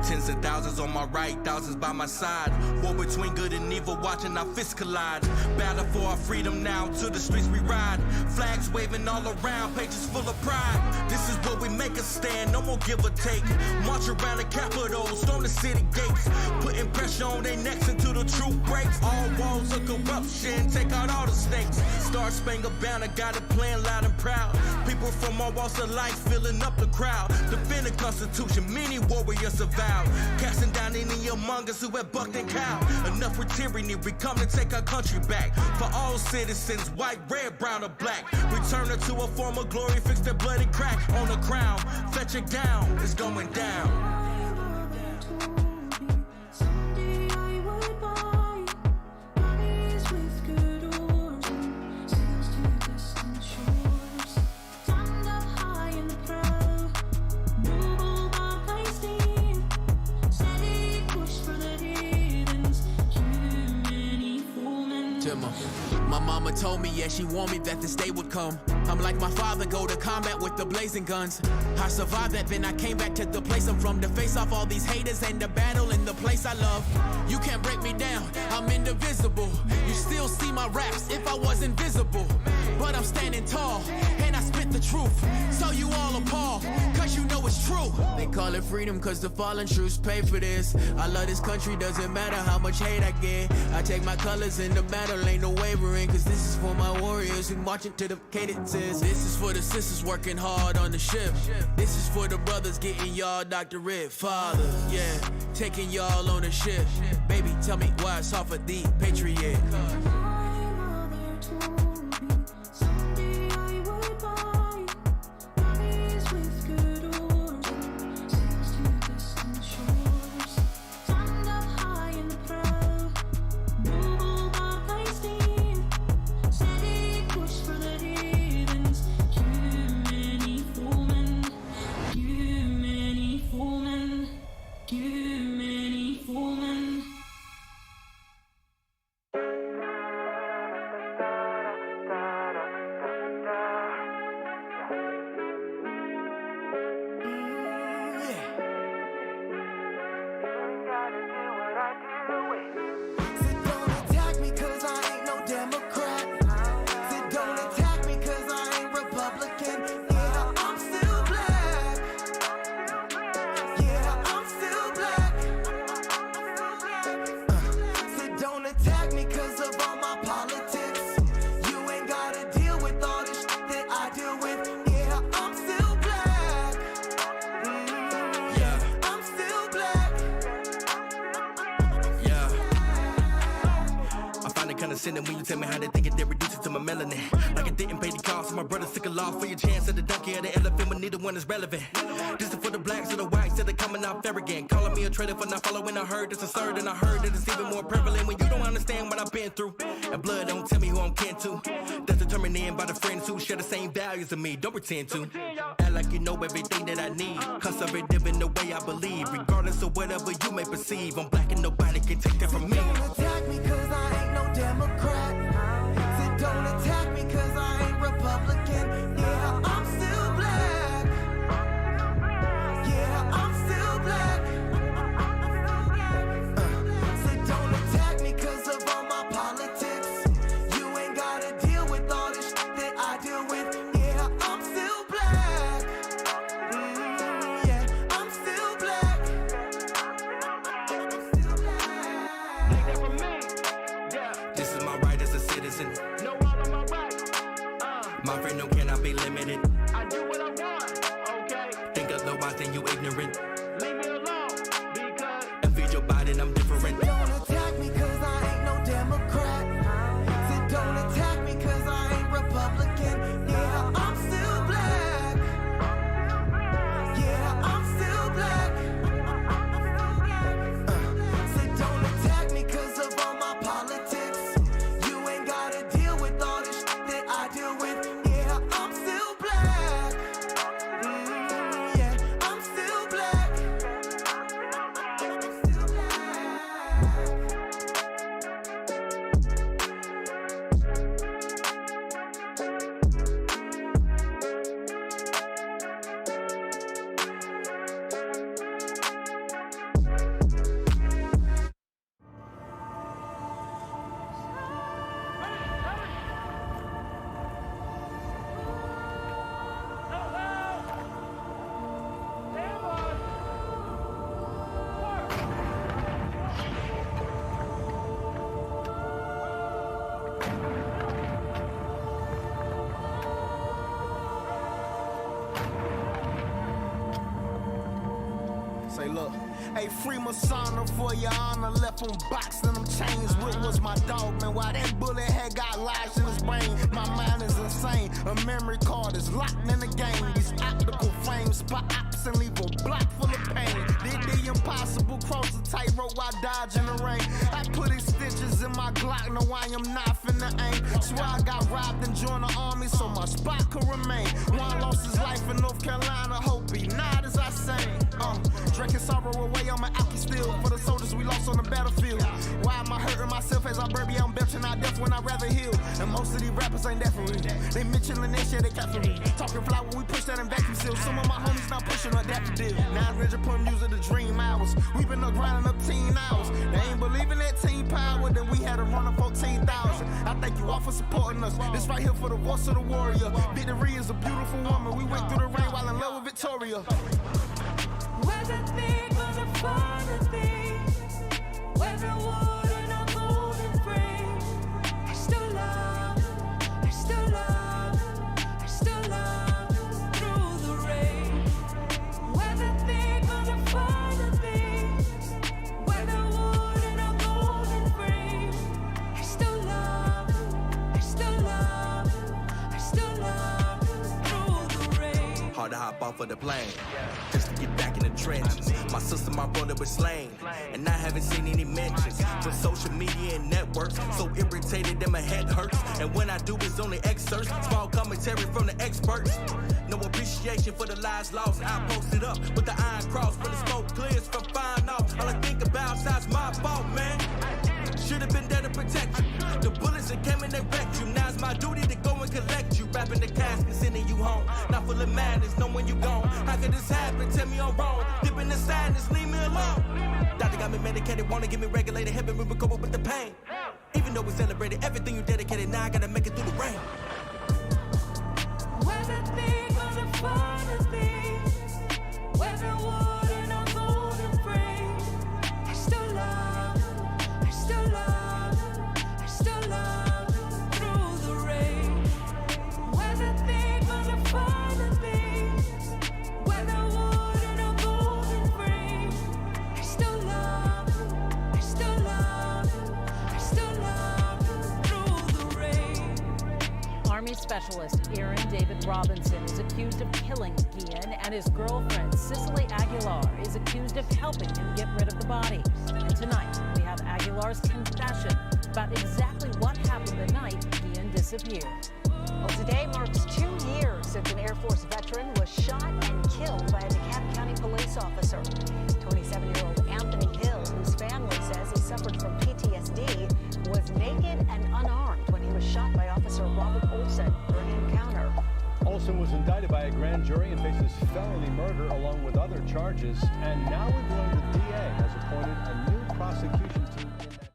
Tens of thousands on my right, thousands by my side. War between good and evil, watching our fists collide. Battle for our freedom now, to the streets we ride. Flags waving all around, pages full of pride. This is where we make a stand, no more give or take. March around the Capitol, storm the city gates. Putting pressure on their necks until the truth breaks. All walls of corruption, take out all the snakes. Star Spangled Banner, got it playing loud and proud. People from all walks of life filling up the crowd. Defend the Constitution, many warriors have vowed. Casting down any among us who have bucked and cowed. Enough with tyranny, we come to take our country back. For all citizens, white, red, brown, or black. Return her to a form of glory, fix their bloody crack on the crown. Fetch it down, it's going down. My mama told me, yeah, she warned me that this day would come. I'm like my father, go to combat with the blazing guns. I survived that, then I came back to the place I'm from to face off all these haters and the battle in the place I love. You can't break me down, I'm indivisible. You still see my raps if I was invisible. But I'm standing tall, and I spit the truth. So you all appalled, cause you know it's true. They call it freedom cause the fallen troops pay for this. I love this country, doesn't matter how much hate I get. I take my colors in the battle, ain't no wavering. Cause this is for my warriors who marching to the cadences. This is for the sisters working hard on the ship. This is for the brothers getting y'all doctorate. Father, yeah, taking y'all on the ship. Baby, tell me why it's hard for the patriot. When you tell me how they think it, they reduce it to my melanin. Like it didn't pay the cost, so my brother sick of law for your chance of the donkey or the elephant, but neither one is relevant. This is for the blacks or the whites that are coming off arrogant. Calling me a traitor for not following, I heard it's absurd, and I heard that it's even more prevalent when you don't understand what I've been through. And blood don't tell me who I'm kin to. That's determined in by the friends who share the same values as me. Don't pretend to act like you know everything that I need. Conservative in the way I believe, regardless of whatever you may perceive. I'm black and nobody can take that from me. Don't attack me cause I ain't no Democrat. Said don't attack me cause I ain't Republican. Yeah, I'm still black. Yeah, I'm still black. Said don't attack me cause of all my politics. You ain't gotta deal with all this shit that I deal with. Yeah, I'm still black. Yeah, I'm still black. I'm still black. Take that from me. Yeah. This is my right as a citizen. No all of my rights. My freedom cannot be limited. I do what I want, okay? Think otherwise, then you ignorant. Leave me alone, because And feed your body, and I'm different. don't attack me cause I ain't no Democrat. Said don't attack me cause I ain't Republican. Yeah, I'm still black. Yeah, I'm still black. Said don't attack me cause of all my politics. You ain't gotta deal with all this shit that I deal with. Yeah, I'm still black. Say, look, hey, free Masana for your honor. Left on box and them chains. What was my dog, man? Why that bullet had got lodged in his brain? My mind is insane. A memory card is locked in the game. These optical frames spot ops and leave a block full of pain. Did the impossible, cross the tightrope while dodging the rain. I put these stitches in my Glock, no, I am not finna aim. Swear I got robbed and joined the army, so my spot could remain. One lost his life in North Carolina, hope he not as I sang. Drinking sorrow away on my alky still. For the soldiers we lost on the battlefield. Why am I hurting myself as I bury I'm belching out death when I rather heal? And most of these rappers ain't that for real. They Mitchell and they share they cat for real. Talking fly when we push that in vacuum seal. Some of my homies not pushing on that deal. 900 put music to dream hours. We been up grinding up teen hours. They ain't believing that team power, then we had a run of 14,000. I thank you all for supporting us. This right here for the voice of the warrior. Victory is a beautiful woman. We went through the rain while in love with Victoria. Whether big or the finer things, whether wood and a golden frame, I still love, I still love, I still love through the rain. Whether big or the finer things, whether wood and a golden frame, I still love, I still love, I still love through the rain. Hard to hop off of the plane, just to get back in the trenches. My sister, my brother was slain, and I haven't seen any mentions from social media and networks. So irritated that my head hurts, and when I do, it's only excerpts, small commentary from the experts. No appreciation for the lives lost. I posted up with the iron cross when the smoke clears from fine off. All I think about is my fault, man. Should've been there to protect you. The bullets that came and they wrecked you. Now it's my duty to go and collect you. Wrapping the casket, sending you home. Not full of madness, knowing you gone. How could this happen? Tell me I'm wrong. Dip in the sadness, leave me alone. Doctor got me medicated, wanna get me regulated. Helping me recover with the pain. Even though we celebrated everything you dedicated, now I gotta make it through the rain. Whether big or the finer things, whether wood and a golden frame, I still love, I still love, I still love through the rain. Whether big or the finer things, whether wood and a golden frame, I still love, I still love, I still love through the rain. Army Specialist Aaron David Robinson is accused of killing Guillen, and his girlfriend Cicely Aguilar is accused of helping him get rid of the body. And tonight, we have Aguilar's confession about exactly what happened the night Guillen disappeared. Well, today marks 2 years since an Air Force veteran was shot and killed by a DeKalb County police officer. 27-year-old Anthony Hill, whose family says he suffered from PTSD, was naked and unarmed when he was shot by Officer Robert Olson during an encounter. Olson was indicted by a grand jury and faces felony murder along with other charges. And now we're going to DA has appointed a new prosecution team in that.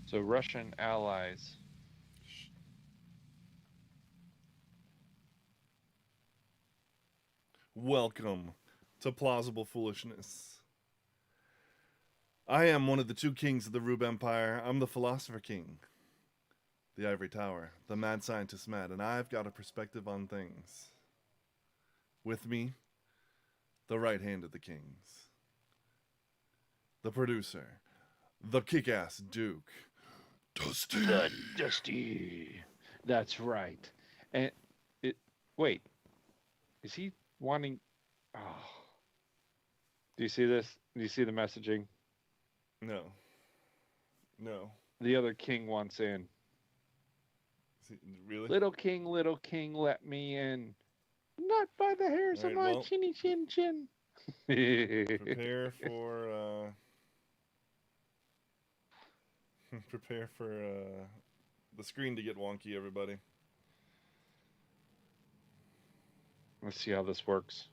So Russian allies. Welcome to Plausible Foolishness. I am one of the two kings of the Rube Empire. I'm the Philosopher King, the Ivory Tower, the Mad Scientist Matt, and I've got a perspective on things. With me, the right hand of the kings, the producer, the kick-ass Duke, Dusty. The Dusty. That's right. And wait, is he wanting? Oh, do you see this? Do you see the messaging? No. The other king wants in. Really? Little king, let me in. Not by the hairs of Alright, my well. chinny chin chin. Prepare for prepare for the screen to get wonky, everybody. Let's see how this works.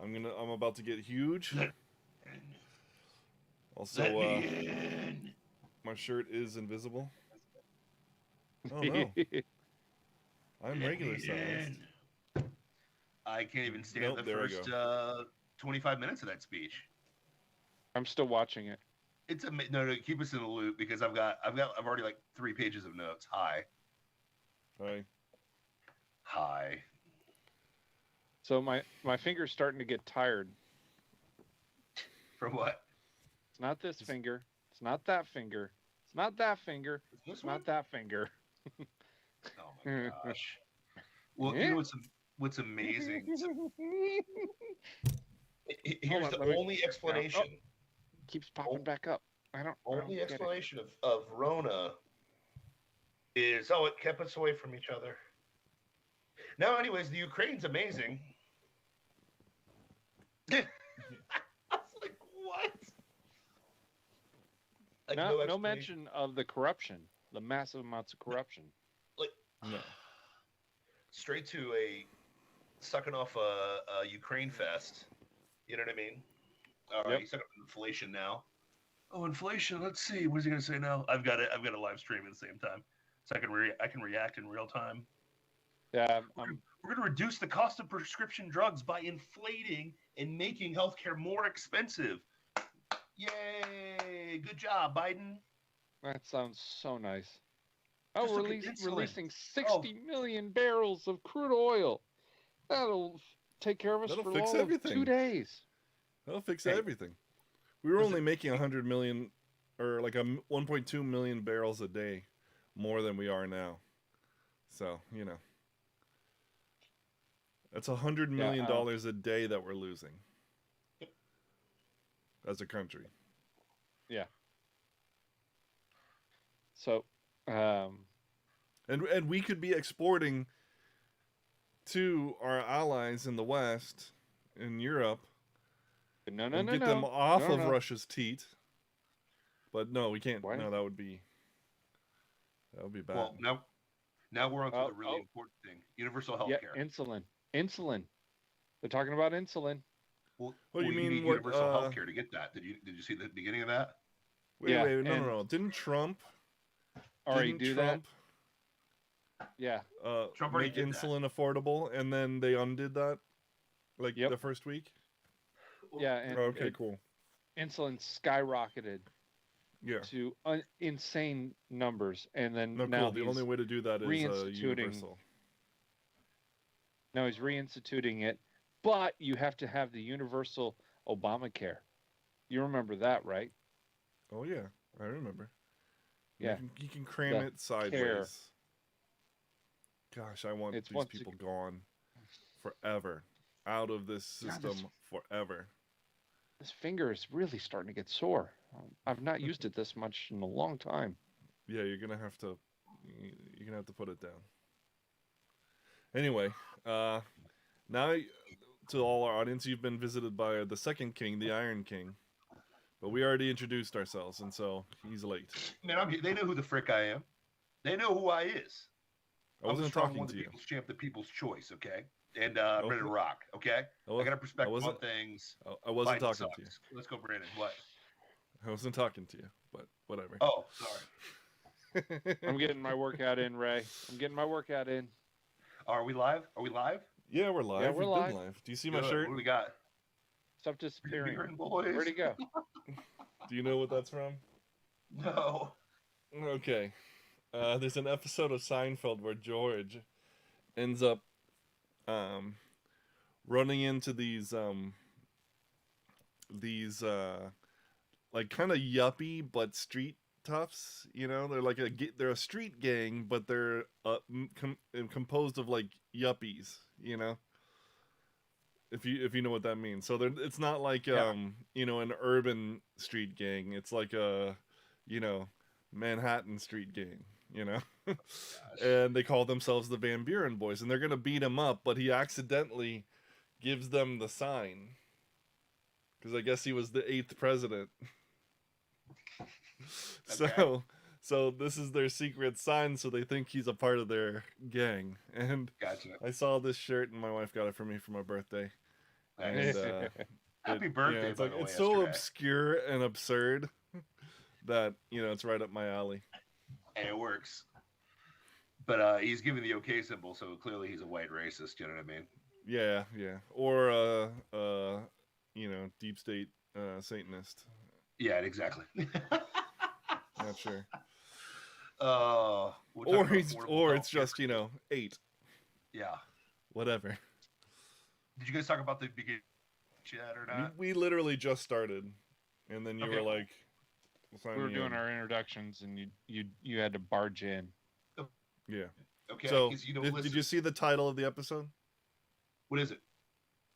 I'm about to get huge. Also, my shirt is invisible. Oh no, I'm regular sized. I can't even stand Nope, the there I first 25 minutes of that speech. I'm still watching it. It's no, keep us in the loop because I've already like 3 pages of notes. Hi. So my finger's starting to get tired. For what? It's not this finger. It's not that finger. It's not that finger. This It's not one? that finger. Oh my gosh. Well, you know what's amazing? Here's the only explanation. Keeps popping back up. I don't Only get it. explanation of Rona is, it kept us away from each other. Now, anyways, the Ukraine's amazing. I was like, what? Like, No explanation. mention of the corruption, the massive amounts of corruption. Like, No. straight to a sucking off a Ukraine fest. You know what I mean? All right, Yep. he's sucking up inflation now. Oh, inflation. Let's see. What is he gonna say now? I've got a live stream at the same time, so I can react in real time. Yeah, We're going to reduce the cost of prescription drugs by inflating and making healthcare more expensive. Yay! Good job, Biden. that sounds so nice. Just Oh, look at insulin. releasing 60 million barrels of crude oil. That'll take care of us That'll for fix all of everything. 2 days. That'll fix everything. We were only making 100 million, or like 1.2 million barrels a day, more than we are now. So that's $100 million a day that we're losing as a country. Yeah. So, And we could be exporting to our allies in the West, in Europe, no, get them off of Russia's teat. But no, we can't. What? No, that would be bad. Well, now we're on to the really important thing: universal health care. Insulin. They're talking about insulin. Well, you mean need what, universal health care to get that? Did you see the beginning of that? Wait, Yeah, no. Didn't Trump already do that? Yeah. Trump already make did insulin affordable, and then they undid that, like Yep. the first week. Yeah. And Okay, cool. Insulin skyrocketed Yeah. to insane numbers, and then No, now cool. The only way to do that is reinstituting- universal. Now he's reinstituting it, but you have to have the universal Obamacare. You remember that, right? Oh yeah, I remember. Yeah. You can cram The it sideways. care. Gosh, I want It's these once people gone forever, out of this system forever. This finger is really starting to get sore. I've not used it this much in a long time. Yeah, you're gonna have to put it down. Anyway, now to all our audience, you've been visited by the second king, the Iron King, but we already introduced ourselves, and so he's late. Man, they know who the frick I am. They know who I is. I wasn't talking to the you. People's champ, the people's choice, okay? And ready to rock, okay? I got a perspective on things. I wasn't Biden talking to you. sucks. Let's go, Brandon. What? I wasn't talking to you, but whatever. Oh, sorry. I'm getting my workout in, Ray. I'm getting my workout in. Are we live? Yeah, we're live. Yeah, we're We've live. been live. Do you see my Good. shirt? What do we got? Stop disappearing. Beer and boys. Where'd it go? Do you know what that's from? No. Okay. There's an episode of Seinfeld where George ends up running into these like kind of yuppie but street toughs. They're like they're a street gang, but they're composed of like yuppies. If you know what that means. So it's not like an urban street gang. It's like a Manhattan street gang. you know. And they call themselves the Van Buren Boys, and they're gonna beat him up, but he accidentally gives them the sign because I guess he was the 8th president. Okay. So this is their secret sign, so they think he's a part of their gang. And Gotcha. I saw this shirt, and my wife got it for me for my birthday. Nice. And Happy birthday, it's by like the way. it's so yesterday. obscure and absurd that it's right up my alley. And it works. But he's giving the OK symbol, so clearly he's a white racist. You know what I mean? Yeah, or deep state Satanist. Yeah, exactly. Not sure. Or it's just 8. Yeah. Whatever. Did you guys talk about the beginning yet or not? We literally just started, and then you were like, we were doing our introductions, and you had to barge in. Yeah. Okay. So 'cause did you see the title of the episode? What is it?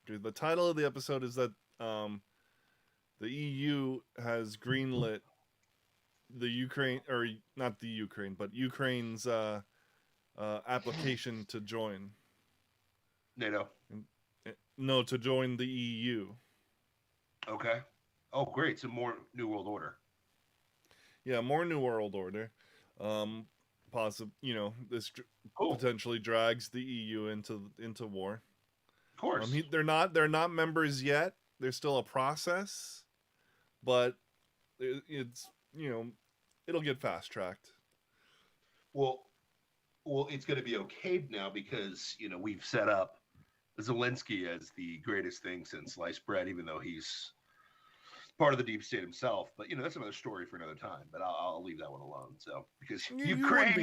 Okay, the title of the episode is that the EU has greenlit the Ukraine, or not the Ukraine, but Ukraine's application to join. NATO. No, to join the EU. Okay. Oh, great. So more New World Order. Yeah, more New World Order. This potentially drags the EU into war. Of course. They're not members yet. There's still a process, but it's it'll get fast tracked. Well, it's going to be okayed now because we've set up Zelensky as the greatest thing since sliced bread, even though he's part of the deep state himself. But that's another story for another time. But I'll leave that one alone. So because you wouldn't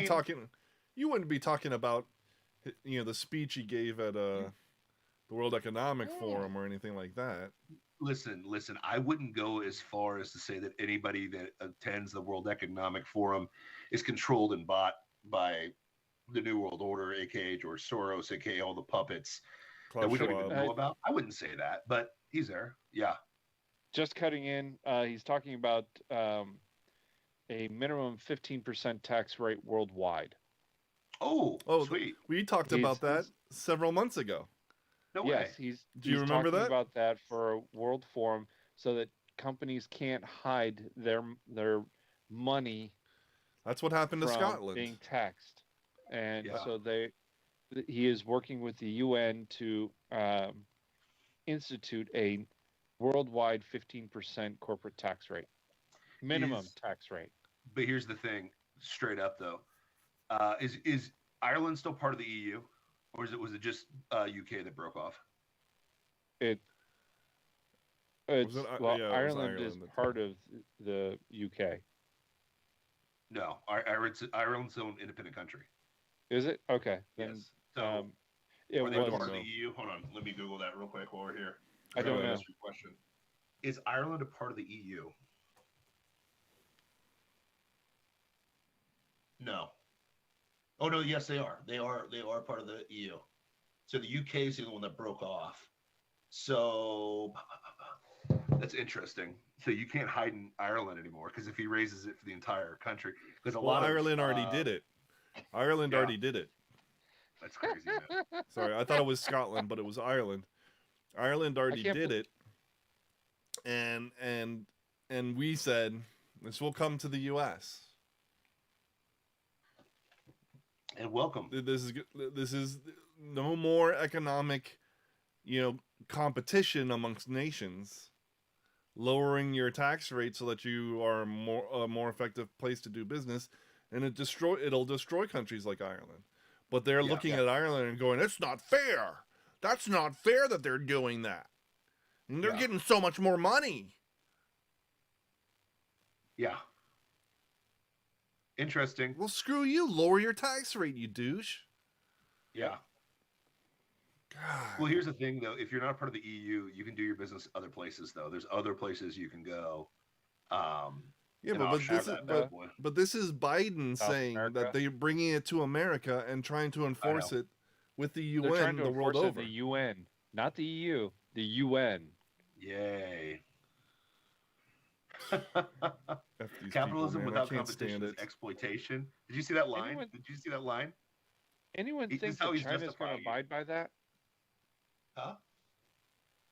be talking about the speech he gave at the World Economic Forum or anything like that. Listen. I wouldn't go as far as to say that anybody that attends the World Economic Forum is controlled and bought by the New World Order, aka George Soros, aka all the puppets that we don't even know about. I wouldn't say that, but he's there. Yeah. Just cutting in, he's talking about a minimum 15% tax rate worldwide. Oh, sweet. We talked about that several months ago. No way. Yes, Do you remember talking that? about that for a world forum so that companies can't hide their money. That's what happened to from Scotland. Being taxed. And so he is working with the UN to institute a worldwide 15% corporate tax rate, minimum tax rate. But here's the thing, straight up though, is Ireland still part of the EU, or was it just UK that broke off? Ireland is part of the UK. No, Ireland's its own independent country. Is it? Okay. Then, Yes. So, are they was. part of the EU? Hold on, let me Google that real quick while we're here. I don't know. Question. Is Ireland a part of the EU? No. Oh no, yes they are. They are part of the EU. So the UK is the one that broke off. So that's interesting. So you can't hide in Ireland anymore because if he raises it for the entire country, because Ireland already did it. Ireland already did it. That's crazy, man. Sorry, I thought it was Scotland, but it was Ireland. Ireland already did it, and we said this will come to the U.S. And welcome. This is no more economic, competition amongst nations. Lowering your tax rate so that you are a more effective place to do business, and it'll destroy countries like Ireland. But they're looking at Ireland and going, "It's not fair. That's not fair that they're doing that. And they're getting so much more money." Yeah. Interesting. Well, screw you. Lower your tax rate, you douche. Yeah. God. Well, here's the thing, though. If you're not part of the EU, you can do your business other places, though. There's other places you can go. But this is Biden South saying America. that they're bringing it to America and trying to enforce it with the They're trying UN to the world enforce it over. in the UN, not the EU. The UN. Yay. these Capitalism people, man. I without can't competition stand is it. exploitation. Did you see that line? Anyone, Did you see that line? anyone This think is how that he's China's going justifying to it. abide by that? Huh?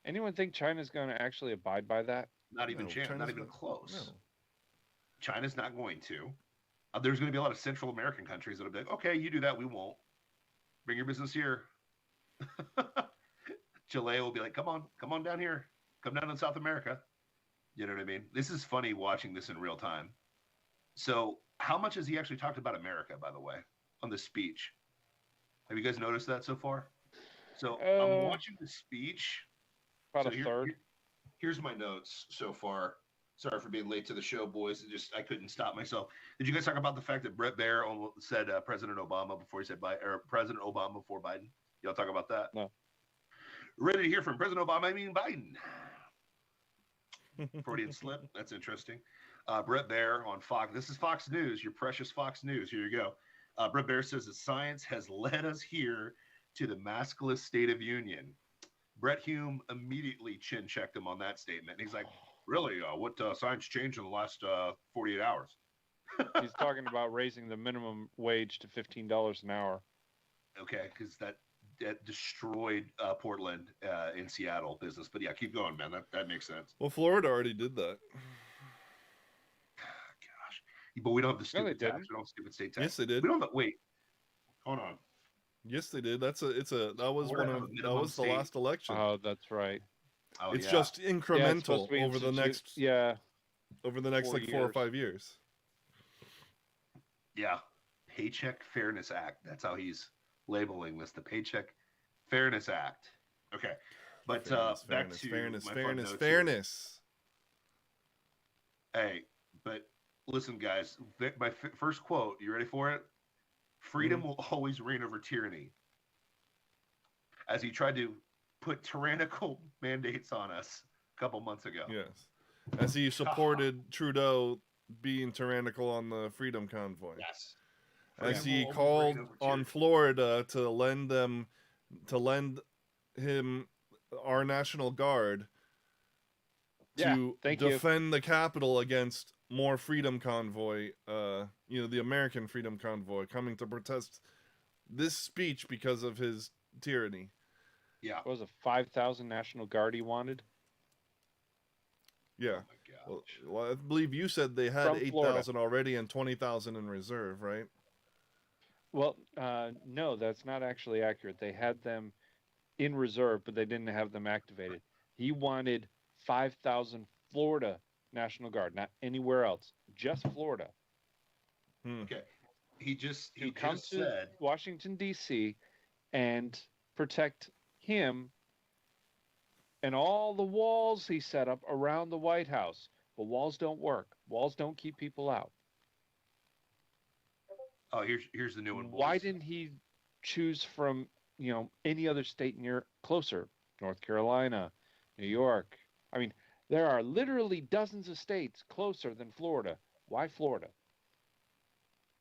Anyone think China's going to actually abide by that? Not even No, chance. Not China's even not- close. No. China's not going to. There's going to be a lot of Central American countries that'll be like, okay, you do that, we won't. Bring your business here. Chile will be like, come on down here. Come down in South America. You know what I mean? This is funny watching this in real time. So how much has he actually talked about America, by the way, on the speech? Have you guys noticed that so far? So I'm watching the speech. About So a third. Here's my notes so far. Sorry for being late to the show, boys. I couldn't stop myself. Did you guys talk about the fact that Brett Baer said President Obama before he said Biden, or President Obama before Biden? Y'all talk about that? No. Ready to hear from President Obama, I mean Biden. Freudian slip. That's interesting. Brett Baer on Fox. This is Fox News, your precious Fox News. Here you go. Brett Baer says that science has led us here to the maskless state of union. Brett Hume immediately chin checked him on that statement. He's like, really? What science changed in the last 48 hours? He's talking about raising the minimum wage to $15 an hour. Okay, because that destroyed Portland in Seattle business. But yeah, keep going, man. That makes sense. Well, Florida already did that. Gosh, but we don't have the No, they stupid tax. didn't. We don't have stupid state tax. Yes, they did. We don't have. Wait, hold on. Yes, they did. That was Florida one has of a that minimum was the state. last election. Oh, that's right. Oh, It's yeah. just Yeah, it's incremental supposed to be over the next over the next 4 like 4 or years. 5 years. Yeah, Paycheck Fairness Act. That's how he's labeling this, the Paycheck Fairness Act. Okay, but back to my fun notes here. fairness. Hey, but listen, guys. My first quote. You ready for it? Freedom will always reign over tyranny. As he tried to put tyrannical mandates on us a couple months ago. Yes, as he supported Trudeau being tyrannical on the Freedom Convoy. Yes. As Freedom he will always called reign over on tyranny. Florida to lend him our National Guard Yeah, to thank you. defend the Capitol against more Freedom Convoy, the American Freedom Convoy coming to protest this speech because of his tyranny. Yeah. What was it, 5,000 National Guard he wanted? Yeah. Oh my gosh. Well, I believe you said they had From Florida. 8,000 already and 20,000 in reserve, right? Well, no, that's not actually accurate. They had them in reserve, but they didn't have them activated. He wanted 5,000 Florida National Guard, not anywhere else, just Florida. Okay. He just Come to said Washington, D.C. and protect him and all the walls he set up around the White House. But walls don't work. Walls don't keep people out. oh, here's the new one. Why boys. didn't he choose from, any other state near closer? North Carolina, New York. I mean, there are literally dozens of states closer than Florida. Why Florida?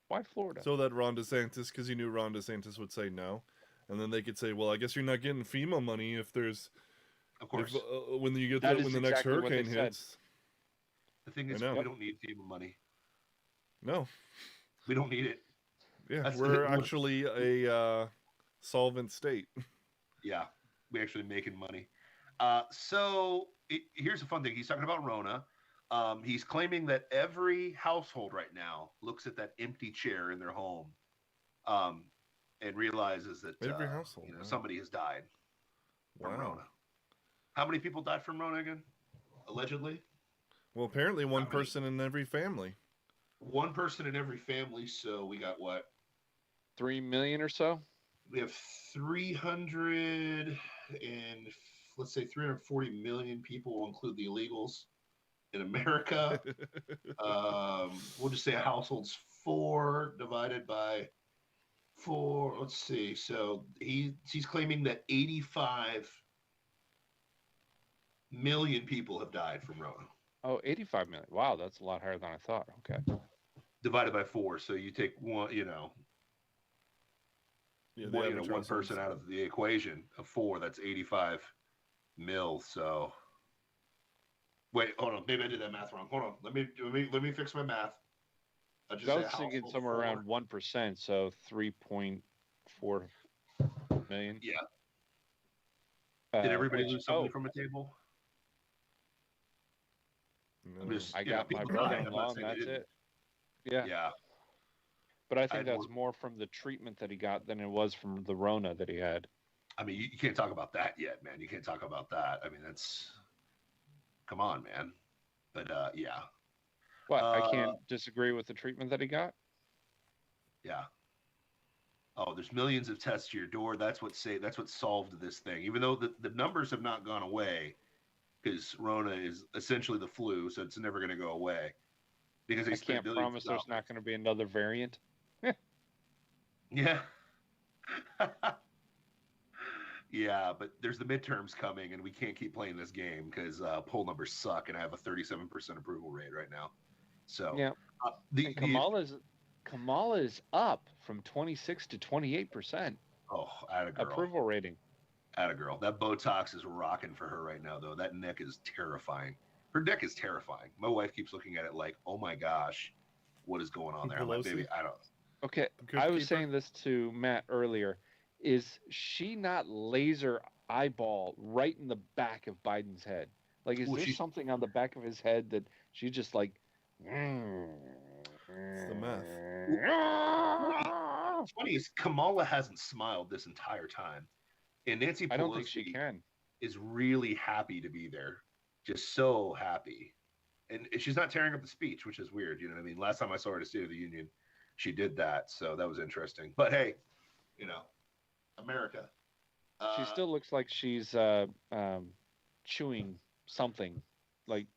Why Florida? So that Ron DeSantis, because he knew Ron DeSantis would say no. And then they could say, well, I guess you're not getting FEMA money if there's, Of course. when you get That when is the next exactly what they hurricane said. hits. The thing is, I know. we don't need FEMA money. No. We don't need it. Yeah, That's we're the- actually a solvent state. Yeah, we actually making money. Here's a fun thing. He's talking about Rona. He's claiming that every household right now looks at that empty chair in their home, and realizes that Every household, wow. somebody has died from Wow. Rona. How many people died from Rona again? Allegedly, Well, apparently one many? person in every family. one person in every family. So we got what? 3 million or so? We have 300 and let's say 340 million people. Will include the illegals in America. We'll just say a household's 4 divided by 4. Let's see. So he's claiming that 85 million people have died from Rona. Oh, 85 million. Wow, that's a lot higher than I thought. Okay. Divided by 4. So you take one, Yeah, the one, average one household's- person out of the equation of 4. That's 85 mil. So Wait, hold on. Maybe I did that math wrong. Hold on. Let me fix my math. I'll just I say was thinking household somewhere 4. around 1%, so 3.4 million. Yeah. Did everybody Which, lose somebody from a table? I'm just, I you know, got my people died. I'm brother-in-law, not and saying they that's didn't. it. Yeah. Yeah. But I I think had that's more from the treatment that he got than it was from the Rona that he had. I mean, you can't talk about that yet, man. You can't talk about that. I mean, that's, come on, man. But yeah. What? I can't disagree with the treatment that he got. Yeah. Oh, there's millions of tests to your door. That's what solved this thing. Even though the numbers have not gone away, because Rona is essentially the flu, so it's never going to go away. Because they I spent can't billions promise of there's not going to be another variant. Yeah. Yeah, but there's the midterms coming, and we can't keep playing this game because poll numbers suck, and I have a 37% approval rate right now. So Yeah. the And Kamala is up from 26 to 28% oh, atta girl, approval rating. atta girl. That Botox is rocking for her right now, though. That neck is terrifying. Her neck is terrifying. My wife keeps looking at it like, "Oh my gosh, what is going on there?" I'm like, "Baby, I don't." Okay, I was saying this to Matt earlier. Is she not laser eyeball right in the back of Biden's head? Like, is there something on the back of his head that she just like? It's the math. What's funny is Kamala hasn't smiled this entire time, and Nancy Pelosi I don't think she can. Is really happy to be there, just so happy, and she's not tearing up the speech, which is weird. You know what I mean? Last time I saw her at a State of the Union, she did that, so that was interesting. But hey, you know, America. She still looks like she's chewing something, like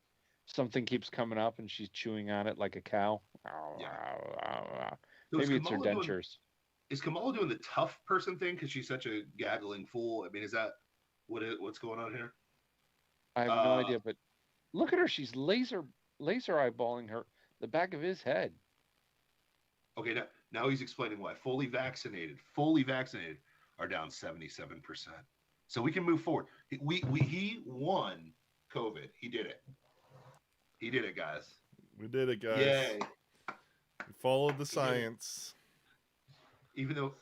something keeps coming up and she's chewing on it like a cow. Yeah. Maybe it's her dentures. Is Kamala doing the tough person thing because she's such a gaggling fool? I mean, is that what's going on here? I have no idea, but look at her. She's laser eyeballing the back of his head. Okay, now he's explaining why fully vaccinated are down 77%. So we can move forward. He won COVID. He did it. He did it, guys. We did it, guys. Yay. We followed the science. Even though,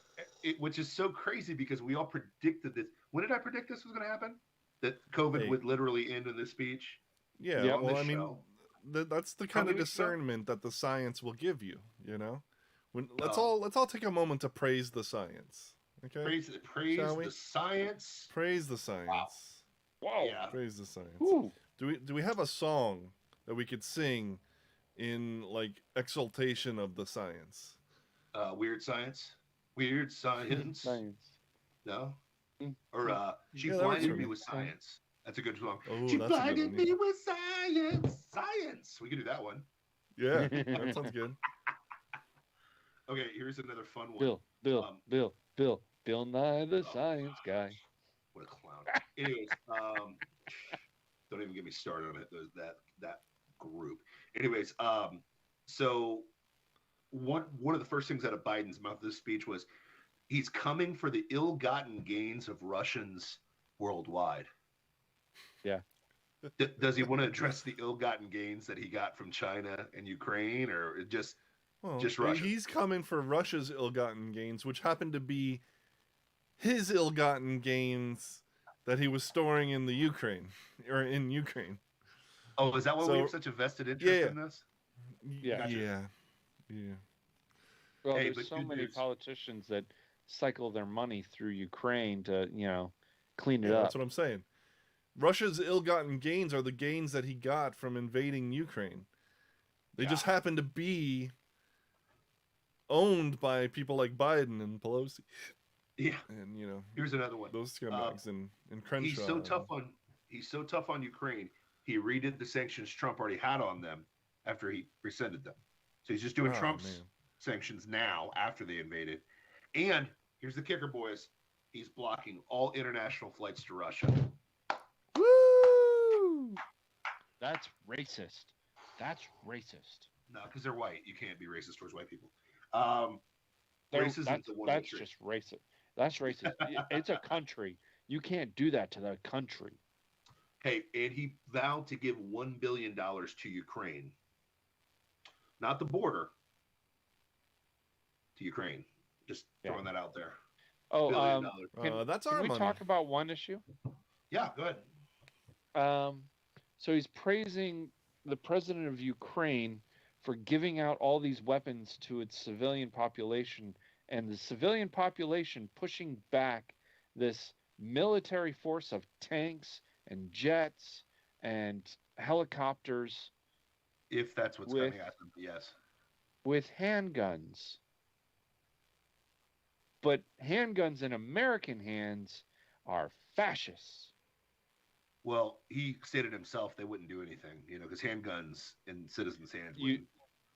which is so crazy because we all predicted this. When did I predict this was going to happen? That COVID would literally end in this speech? Yeah, well, I mean, that's the kind of discernment that the science will give you, you know? Let's all take a moment to praise the science. Okay? Praise the science. Praise the science. Wow. Yeah. Praise the science. Ooh. Do we have a song that we could sing in like exaltation of the science? Weird science. Weird science. No? Or she blinded me with science. That's a good song. Oh, she blinded me with science. Science. We could do that one. Yeah, that sounds good. Okay, here's another fun one. Bill Nye the Science Guy. What a clown. Anyways, don't even get me started on it. That group. Anyways, so one of the first things out of Biden's mouth of this speech was he's coming for the ill-gotten gains of Russians worldwide. Yeah. Does he want to address the ill-gotten gains that he got from China and Ukraine, or just Russia? He's coming for Russia's ill-gotten gains, which happened to be his ill-gotten gains that he was storing in the Ukraine. Oh, is that why we have such a vested interest in this? Yeah. Gotcha. Yeah. Well, there's so many politicians that cycle their money through Ukraine to, clean it up. That's what I'm saying. Russia's ill-gotten gains are the gains that he got from invading Ukraine. They just happen to be owned by people like Biden and Pelosi. Yeah. And, here's another one. Those scumbags and Crenshaw. He's so tough on Ukraine. He redid the sanctions Trump already had on them after he rescinded them. So he's just doing Trump's sanctions now after they invaded. And here's the kicker, boys. He's blocking all international flights to Russia. Woo! That's racist. No, because they're white. You can't be racist towards white people. Racism is the one. That's just racist. That's racist. It's a country. You can't do that to the country. Hey, and he vowed to give $1 billion to Ukraine. Not the border, to Ukraine. Just throwing that out there. Oh, $1 billion. That's can our we money. talk about one issue? Yeah, go ahead. So he's praising the president of Ukraine for giving out all these weapons to its civilian population, and the civilian population pushing back this military force of tanks and jets and helicopters If that's what's coming at them, yes. with handguns. But handguns in American hands are fascists. Well, he stated himself they wouldn't do anything, because handguns in citizens' hands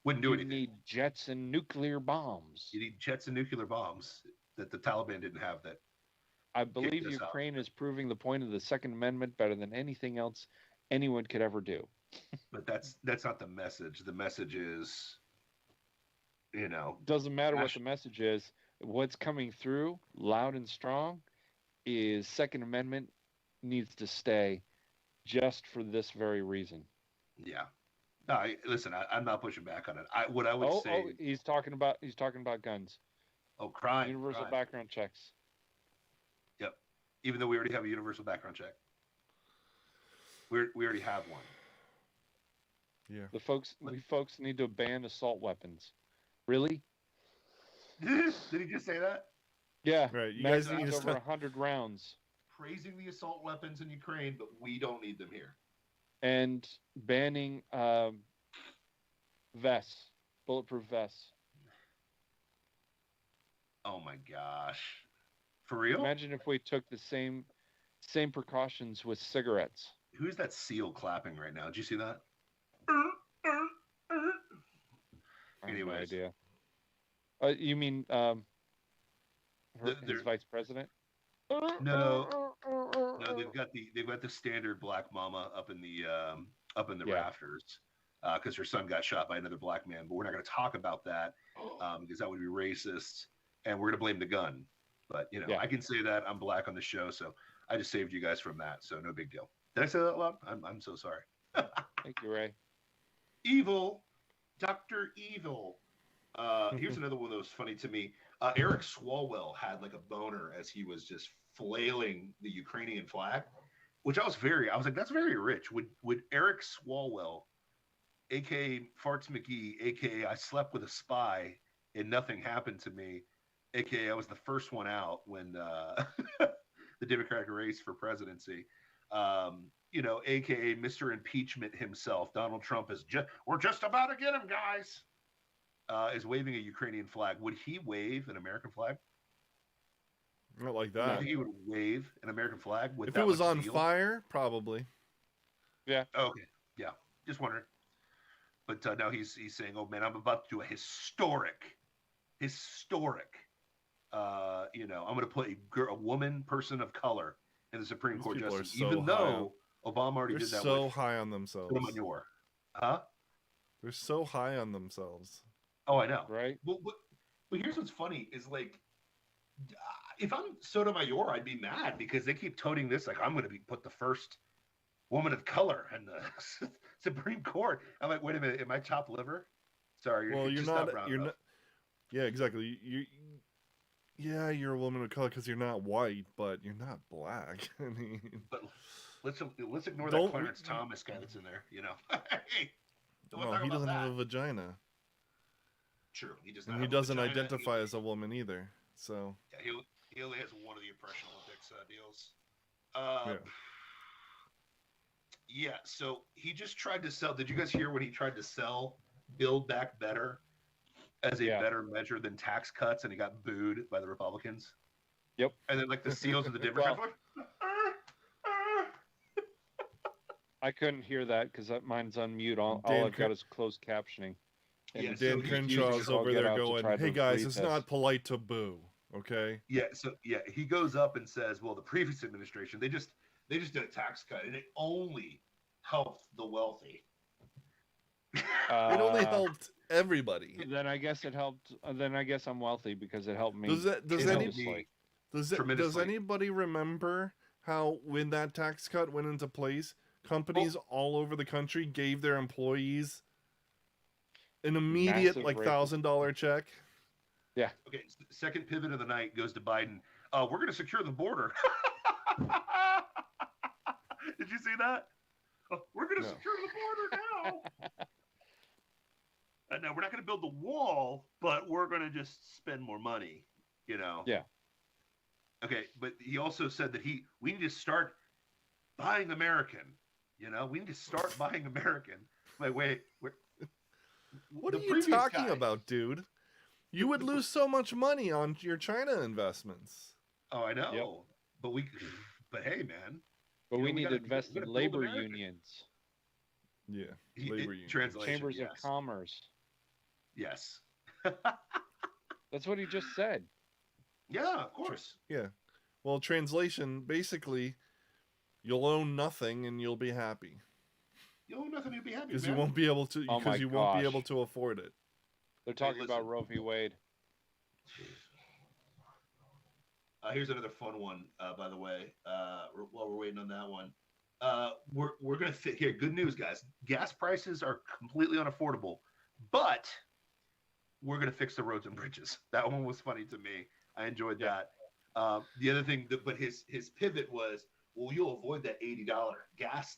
wouldn't do You anything. need jets and nuclear bombs. You need jets and nuclear bombs that the Taliban didn't have. That I believe us out. Ukraine is proving the point of the Second Amendment better than anything else anyone could ever do. But that's not the message. The message is, Doesn't matter what the message is. What's coming through loud and strong is Second Amendment needs to stay just for this very reason. Yeah. No, listen, I'm not pushing back on it. What I would say. Oh, he's talking about guns. Oh, crime. Universal crime. background checks. Yep. Even though we already have a universal background check. We already have one. Yeah. We folks need to ban assault weapons. Really? Did he just say that? Yeah. Right. You guys need to over stop. 100 rounds. Praising the assault weapons in Ukraine, but we don't need them here. And banning vests, bulletproof vests. Oh my gosh. For real? Imagine if we took the same precautions with cigarettes. Who's that seal clapping right now? Did you see that? I have no Anyways. idea. You mean his vice president? No, they've got the standard black mama up in the rafters because her son got shot by another black man. But we're not going to talk about that because that would be racist, and we're going to blame the gun. But I can say that I'm black on the show, so I just saved you guys from that. So no big deal. Did I say that out loud? I'm so sorry. Thank you, Ray. Evil, Dr. Evil. Here's another one that was funny to me. Eric Swalwell had like a boner as he was just flailing the Ukrainian flag, which I was like, that's very rich. Would Eric Swalwell, aka Farts McGee, aka I slept with a spy and nothing happened to me, aka I was the first one out when the Democratic race for presidency, aka Mr. Impeachment himself, Donald Trump we're just about to get him, guys. Is waving a Ukrainian flag. Would he wave an American flag? Not like I that. think he would wave an American flag. If it was on fire, probably. Yeah. Okay. Yeah. Just wondering. But now he's saying, "Oh man, I'm about to do a historic. I'm going to put a woman, person of color, in the Supreme These Court people justice, are so even though Obama already They're did that. so with high on themselves. Sotomayor. Huh? They're so high on themselves. Oh, I know. Right. But here's what's funny is like, if I'm Sotomayor, I'd be mad because they keep toting this like I'm going to put the first woman of color in the Supreme Court. I'm like, wait a minute, am I chopped liver? Sorry, Well, you're just not. round You're enough. not. Yeah, exactly. Yeah, you're a woman of color because you're not white, but you're not black. I mean, But let's ignore Don't- that Clarence Thomas guy that's in there. Hey, don't well, talk he about doesn't that. have a vagina, True, he does not. and he have a doesn't vagina. identify as a woman either. So Yeah, he only has one of the Impression Olympics deals. Yeah, so he just tried to sell. Did you guys hear when he tried to sell Build Back Better as a better measure than tax cuts, and he got booed by the Republicans? Yep. And then like the SEALs and the Democrats were like, I couldn't hear that because mine's on mute. All Dan I've got is closed captioning. And Yeah, Dan so Crenshaw's I'll over get there out to going, try to "Hey guys, read it's this." not polite to boo." Okay. he goes up and says, well, the previous administration, they just did a tax cut, and it only helped the wealthy. It only helped everybody. Then I guess it helped. Then I guess I'm wealthy because it helped me. Does It helped any me does tremendously. anybody remember how when that tax cut went into place, companies all over the country gave their employees an immediate Massive like raises. $1,000 check. Yeah. Okay, second pivot of the night goes to Biden. We're going to secure the border. Did you see that? We're going to secure the border now. No, we're not going to build the wall, but we're going to just spend more money, you know? Yeah. Okay, but he also said that we need to start buying American. You know, we need to start buying American. Wait. What are you talking about, dude? You would lose so much money on your China investments. Oh, I know. Yep. But hey, man. But we need to gotta invest in build labor America. unions. Yeah, labor unions. Translation, Chambers yes. of commerce. Yes. That's what he just said. Yeah, of course. Yeah. Well, translation, basically, you'll own nothing and you'll be happy. You'll own nothing, you'll be happy, Because man. you won't be able to. Oh Because my you won't be gosh. able to afford it. They're talking about listen. Roe v. Wade. Here's another fun one, by the way. While we're waiting on that one, we're gonna fit here. Good news, guys. Gas prices are completely unaffordable, but we're gonna fix the roads and bridges. That one was funny to me. I enjoyed that. The other thing, but his pivot was, well, you'll avoid that $80 gas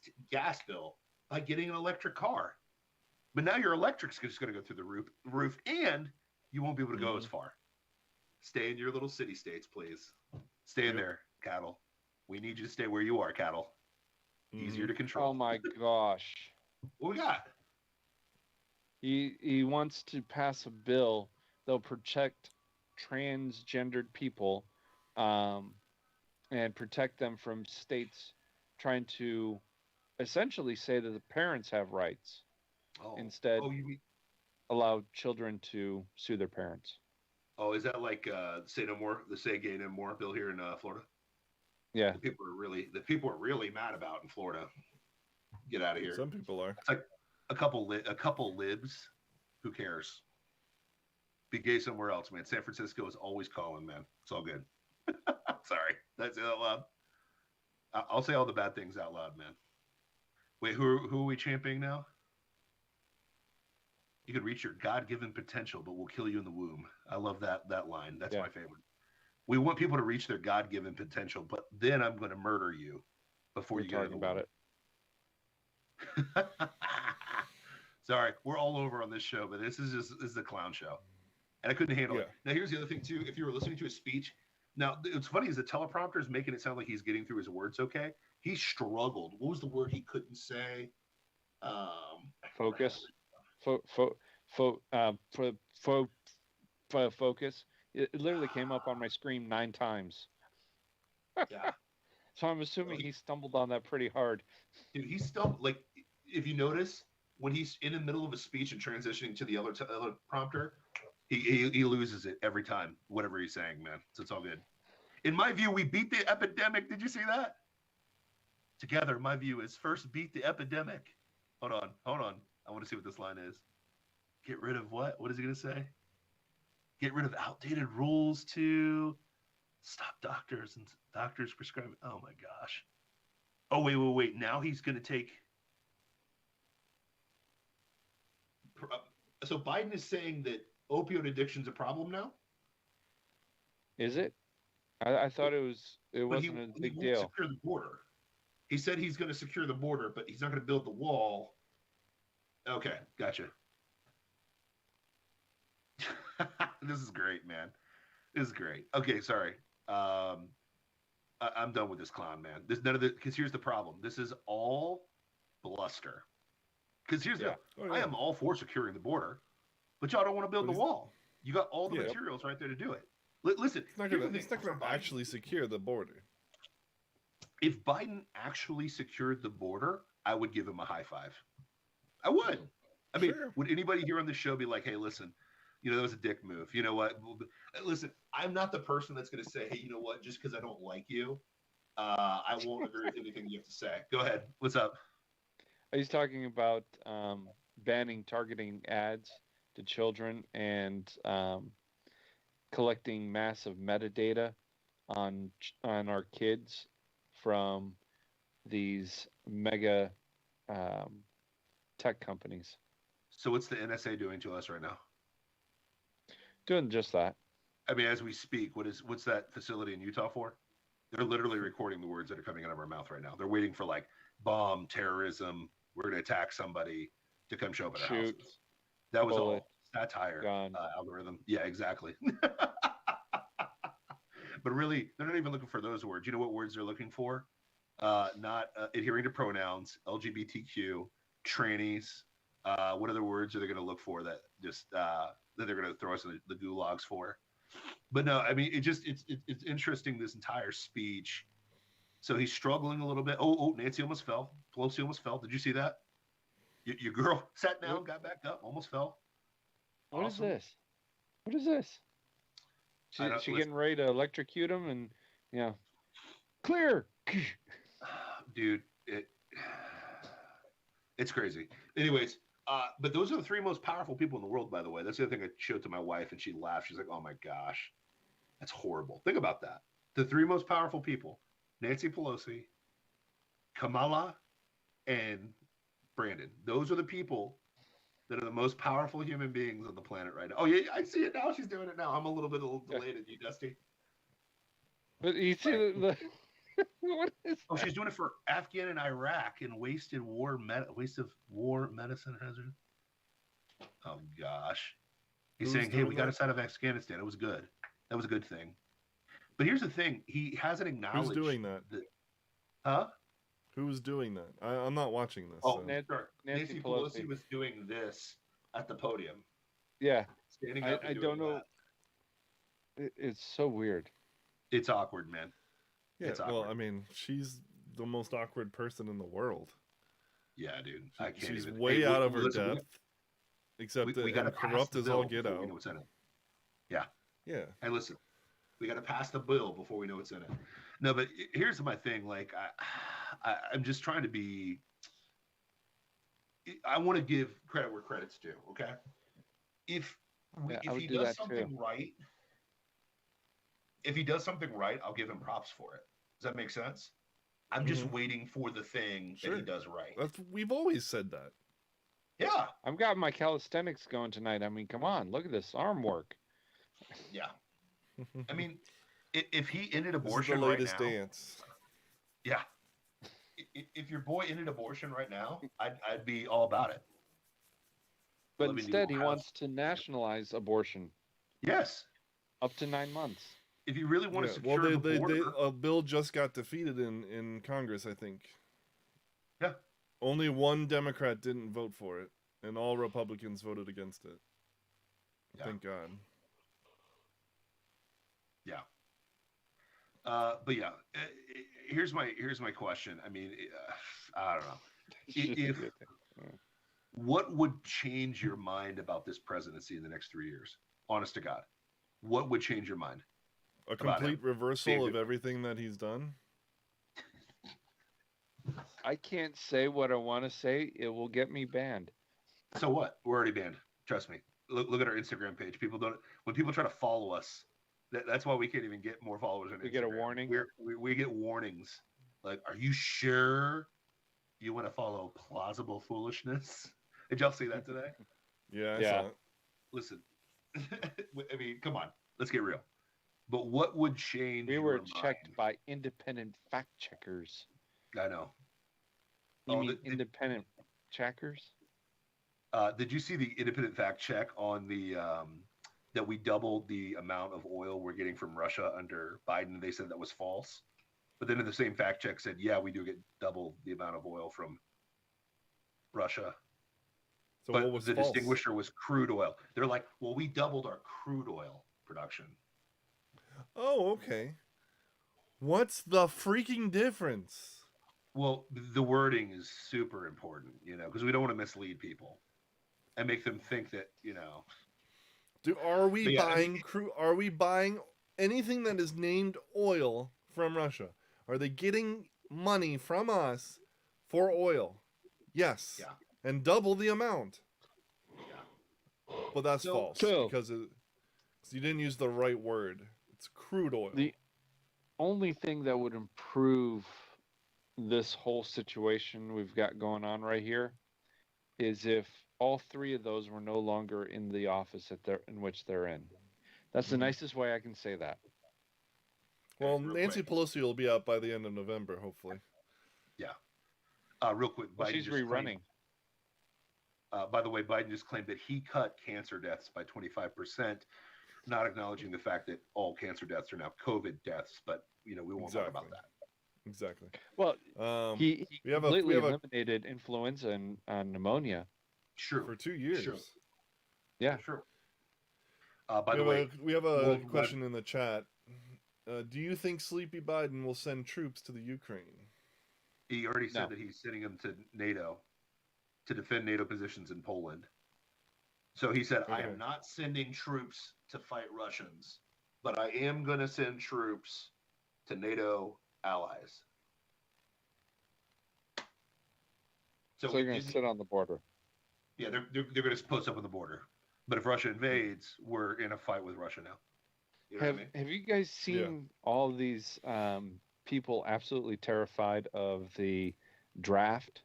bill by getting an electric car. But now your electric's just going to go through the roof, and you won't be able to go as far. Stay in your little city states, please. Stay in there, cattle. We need you to stay where you are, cattle. Easier to control. Oh my gosh. What we got? He wants to pass a bill that'll protect transgendered people, and protect them from states trying to essentially say that the parents have rights. Instead, allow children to sue their parents. Oh, is that like Say No More, the Say Gay No More bill here in Florida? Yeah. The people are really mad about in Florida. Get out of here. Some people are. It's like a couple libs. Who cares? Be gay somewhere else, man. San Francisco is always calling, man. It's all good. Sorry, that's it out loud. I'll say all the bad things out loud, man. Wait, who are we championing now? You could reach your God-given potential, but we'll kill you in the womb. I love that line. That's my favorite. We want people to reach their God-given potential, but then I'm going to murder you before you get in the about it. Sorry, we're all over on this show, but this is a clown show, and I couldn't handle it. Now, here's the other thing too. If you were listening to his speech, now it's funny is the teleprompter is making it sound like he's getting through his words okay. He struggled. What was the word he couldn't say? Focus. Focus. It literally came up on my screen 9 times. Yeah. So I'm assuming he stumbled on that pretty hard. Dude, he stumbled. Like, if you notice, when he's in the middle of a speech and transitioning to the other prompter, he loses it every time, whatever he's saying, man. So it's all good. In my view, we beat the epidemic. Did you see that? Together, my view is first beat the epidemic. Hold on. I want to see what this line is. Get rid of what? What is he going to say? Get rid of outdated rules to stop doctors prescribing. Oh my gosh. Oh, wait. Now he's going to take. So Biden is saying that opioid addiction is a problem now? Is it? I thought it wasn't a big deal. Secure the border. He said he's going to secure the border, but he's not going to build the wall. Okay, gotcha. This is great, man. This is great. Okay, sorry. I'm done with this clown, man. There's none of it, because here's the problem. This is all bluster. Because here's I am all for securing the border, but y'all don't want to build the wall. You got all the materials right there to do it. Listen, He's not going to actually secure the border. If Biden actually secured the border, I would give him a high five. I would. I mean, would anybody here on the show be like, hey, listen, that was a dick move. You know what? Listen, I'm not the person that's going to say, hey, you know what? Just because I don't like you, I won't agree with anything you have to say. Go ahead. What's up? He's talking about banning targeting ads to children and collecting massive metadata on our kids from these mega tech companies. So what's the NSA doing to us right now? Doing just that. I mean, as we speak, what's that facility in Utah for? They're literally recording the words that are coming out of our mouth right now. They're waiting for like bomb, terrorism, we're going to attack somebody to come show up at our Shoot. houses. That was Bullet. all satire Gun. algorithm. Yeah, exactly. But really, they're not even looking for those words. You know what words they're looking for? Not adhering to pronouns, LGBTQ, trannies. What other words are they going to look for that just that they're going to throw us in the gulags for? But no, I mean, it's interesting, this entire speech. So he's struggling a little bit. Oh, Nancy almost fell. Pelosi almost fell. Did you see that? Your girl sat down, got back up, almost fell. What Awesome. is this? What is this? She listen. getting ready to electrocute him, and clear. Dude, it's crazy. Anyways, but those are the three most powerful people in the world, by the way. That's the other thing I showed to my wife, and she laughed. She's like, oh my gosh, that's horrible. Think about that. The three most powerful people, Nancy Pelosi, Kamala, and Brandon. Those are the people that are the most powerful human beings on the planet right now. Oh, yeah, I see it now. She's doing it now. I'm a little delayed at you, Dusty. But you see the what is Oh, she's doing it for Afghan and Iraq and waste of war medicine hazard. Oh gosh. He's Who's saying, hey, doing we got that? us out of Afghanistan. It was good. That was a good thing. But here's the thing. He hasn't acknowledged. Who's doing that? Huh? Who's doing that? I'm not watching this. Oh, so. sure. Nancy Nancy Pelosi. Pelosi was doing this at the podium. Yeah, Standing up and I doing don't know. that. It's so weird. It's awkward, man. Yeah, It's well, awkward. I mean, she's the most awkward person in the world. Yeah, dude. I can't She's even. way Hey, out of her listen, depth. Except we that gotta and pass corrupt the as all bill get before we out. know what's in it. Yeah. Yeah. Hey, listen, we got to pass the bill before we know what's in it. No, but here's my thing. Like, I'm just trying to be. I want to give credit where credit's due. Okay. If I would he do does that something too. right, if he does something right, I'll give him props for it. Does that make sense? I'm just waiting for the thing that Sure. he does right. We've always said that. Yeah. I've got my calisthenics going tonight. I mean, come on, look at this arm work. Yeah. I mean, if he ended This is abortion the latest right now, dance. yeah. If your boy ended abortion right now, I'd be all about it. But Let me instead, do he Ohio. wants to nationalize abortion Yes. up to 9 months. If you really want to Yeah, well, secure the border, a bill just got defeated in Congress, I think. yeah. Only one Democrat didn't vote for it, and all Republicans voted against it. Yeah. Thank God. Yeah. But yeah, here's my question. I mean, I don't know. If what would change your mind about this presidency in the next 3 years? Honest to God, what would change your mind? A About complete him. reversal of David. everything that he's done. I can't say what I want to say. It will get me banned. So what? We're already banned. Trust me. Look at our Instagram page. People don't. When people try to follow us, that's why we can't even get more followers on Instagram. We get a warning? We get warnings. Like, are you sure you want to follow Plausible Foolishness? Did y'all see that today? Yeah, I Yeah. saw it. Listen, I mean, come on. Let's get real. But what would change? We your were mind? checked by independent fact checkers. I know. You Oh, mean independent checkers? Did you see the independent fact check on the that we doubled the amount of oil we're getting from Russia under Biden? They said that was false. But then in the same fact check said, yeah, we do get double the amount of oil from Russia. So But what was the false? distinguisher was crude oil. They're like, well, we doubled our crude oil production. Oh, okay. What's the freaking difference? Well, the wording is super important, because we don't want to mislead people and make them think that, Are we But yeah, buying crude? Are we buying anything that is named oil from Russia? Are they getting money from us for oil? Yes. Yeah. And double the amount. Yeah. But that's So- false So- because you didn't use the right word. It's crude oil. The only thing that would improve this whole situation we've got going on right here is if all three of those were no longer in the office in which they're in. That's the nicest way I can say that. Well, Real Nancy quick. Pelosi will be out by the end of November, hopefully. Yeah. Real quick, Well, Biden she's just rerunning. by the way, Biden just claimed that he cut cancer deaths by 25%, not acknowledging the fact that all cancer deaths are now COVID deaths. But we won't talk about that. Exactly. Well, he we have completely a eliminated influenza and pneumonia. Sure. for 2 years. Sure. Yeah. Sure. By the way, we have a worldwide- question in the chat. Do you think Sleepy Biden will send troops to the Ukraine? he already said No. that he's sending them to NATO to defend NATO positions in Poland. So he said, I Okay. am not sending troops to fight Russians, but I am going to send troops to NATO allies. So they're going to sit on the border. Yeah, they're going to post up on the border. But if Russia invades, we're in a fight with Russia now. You know what I mean? Have you guys seen all these people absolutely terrified of the draft?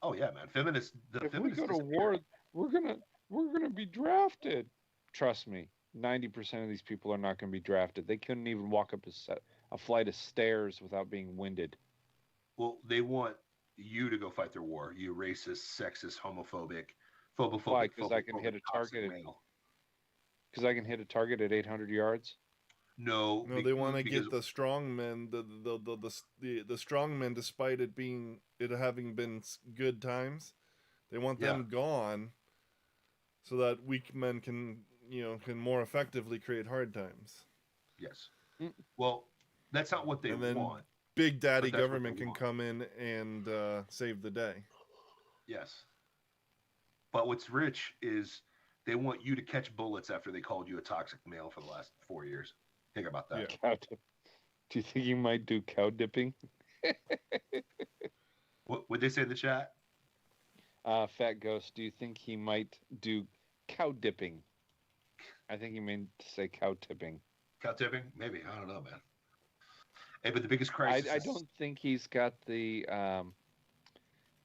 Oh yeah, man. Feminists. If we go to war, we're gonna be drafted. Trust me, 90% of these people are not going to be drafted. They couldn't even walk up a flight of stairs without being winded. Well, they want you to go fight their war. You racist, sexist, homophobic, phobophobic. Why? Because I can hit a target. Because I can hit a target at 800 yards. No, they want to get the strong men, the strong men, despite it having been good times. They want them gone, so that weak men can more effectively create hard times. Yes. Well, that's not what they want. Big Daddy But that's what government they can want. come in and save the day. Yes. But what's rich is they want you to catch bullets after they called you a toxic male for the last 4 years. Think about that. Cow dip. Do you think you might do cow dipping? What would they say in the chat? Fat Ghost, do you think he might do cow dipping? I think he meant to say cow tipping. Cow tipping? Maybe. I don't know, man. Hey, but the biggest crisis. I don't think he's got the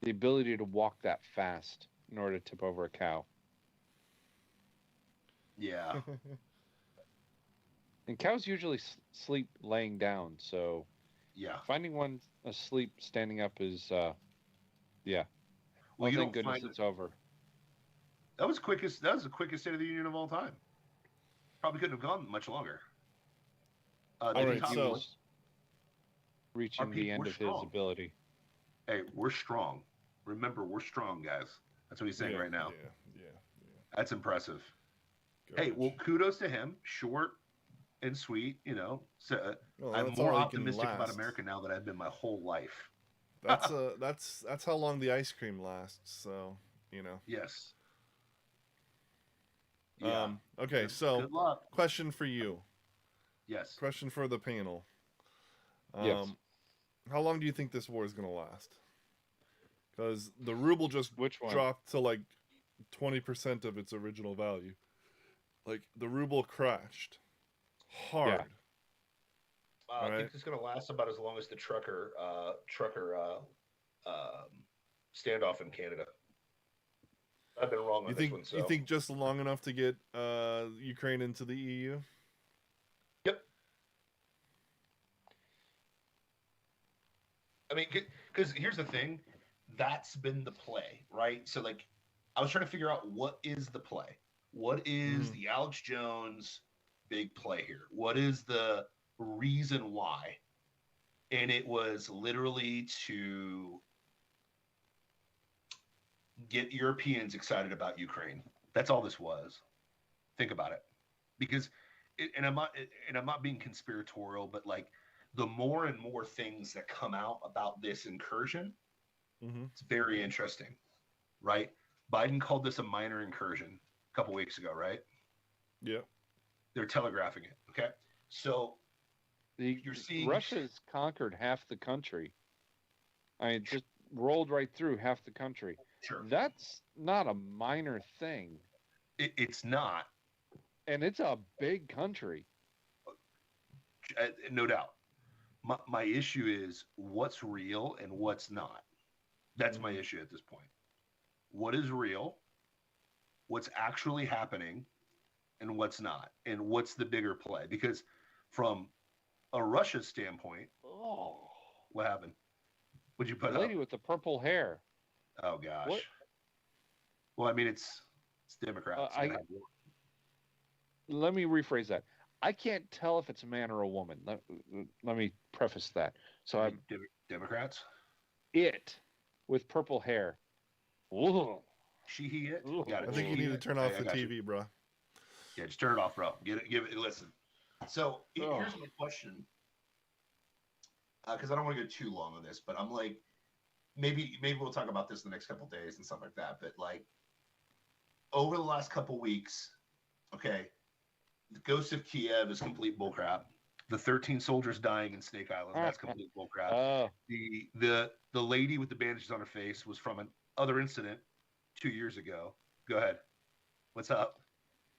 ability to walk that fast in order to tip over a cow. Yeah. And cows usually sleep laying down, so Yeah. finding one asleep standing up is, yeah. Well, you thank don't goodness find it's over. That was the quickest State of the Union of all time. Probably couldn't have gone much longer. All They right, did top so- list. Reaching Our the people end were of strong. his ability. Hey, we're strong. Remember, we're strong, guys. That's what he's saying right now. Yeah. That's impressive. Hey, well, kudos to him. Short and sweet, So, Well, I'm that's more all he can optimistic about last. America now than I've been my whole life. That's how long the ice cream lasts. So Yes. Yeah. Okay, Good- so good luck. question for you. Yes. Question for the panel. Yes. How long do you think this war is going to last? Because the ruble just Which one? dropped to like 20% of its original value. Like the ruble crashed hard. I Alright. think it's going to last about as long as the trucker standoff in Canada. I've been wrong on You this think one. So. you think just long enough to get Ukraine into the EU? Yep. I mean, because here's the thing, that's been the play, right? So, like, I was trying to figure out what is the play. What is the Alex Jones big play here? What is the reason why? And it was literally to get Europeans excited about Ukraine. That's all this was. Think about it, because, and I'm not being conspiratorial, but like the more and more things that come out about this incursion, it's very interesting, right? Biden called this a minor incursion a couple weeks ago, right? Yeah. They're telegraphing it. Okay, so you're seeing Russia's conquered half the country. I mean, just rolled right through half the country. Sure. That's not a minor thing. It's not. And it's a big country. No doubt. My issue is what's real and what's not. That's my issue at this point. What is real? What's actually happening? And what's not? And what's the bigger play? Because from a Russia standpoint, Oh, what happened? What'd you the put up? lady with the purple hair. Oh gosh. What? Well, I mean, it's Democrats. Let me rephrase that. I can't tell if it's a man or a woman. Let me preface that. So I'm Democrats. it with purple hair. Ooh. She, he, it. Ooh. Got it. I think you She, need to it. turn Hey, off I the got you. TV, bro. Yeah, just turn it off, bro. Give it. Listen. So here's my question. Because I don't want to go too long on this, but I'm like, maybe we'll talk about this in the next couple days and stuff like that. But like, over the last couple weeks, okay, the Ghost of Kiev is complete bullcrap. The 13 soldiers dying in Snake Island, that's complete bullcrap. Oh. The lady with the bandages on her face was from an other incident 2 years ago. Go ahead. What's up?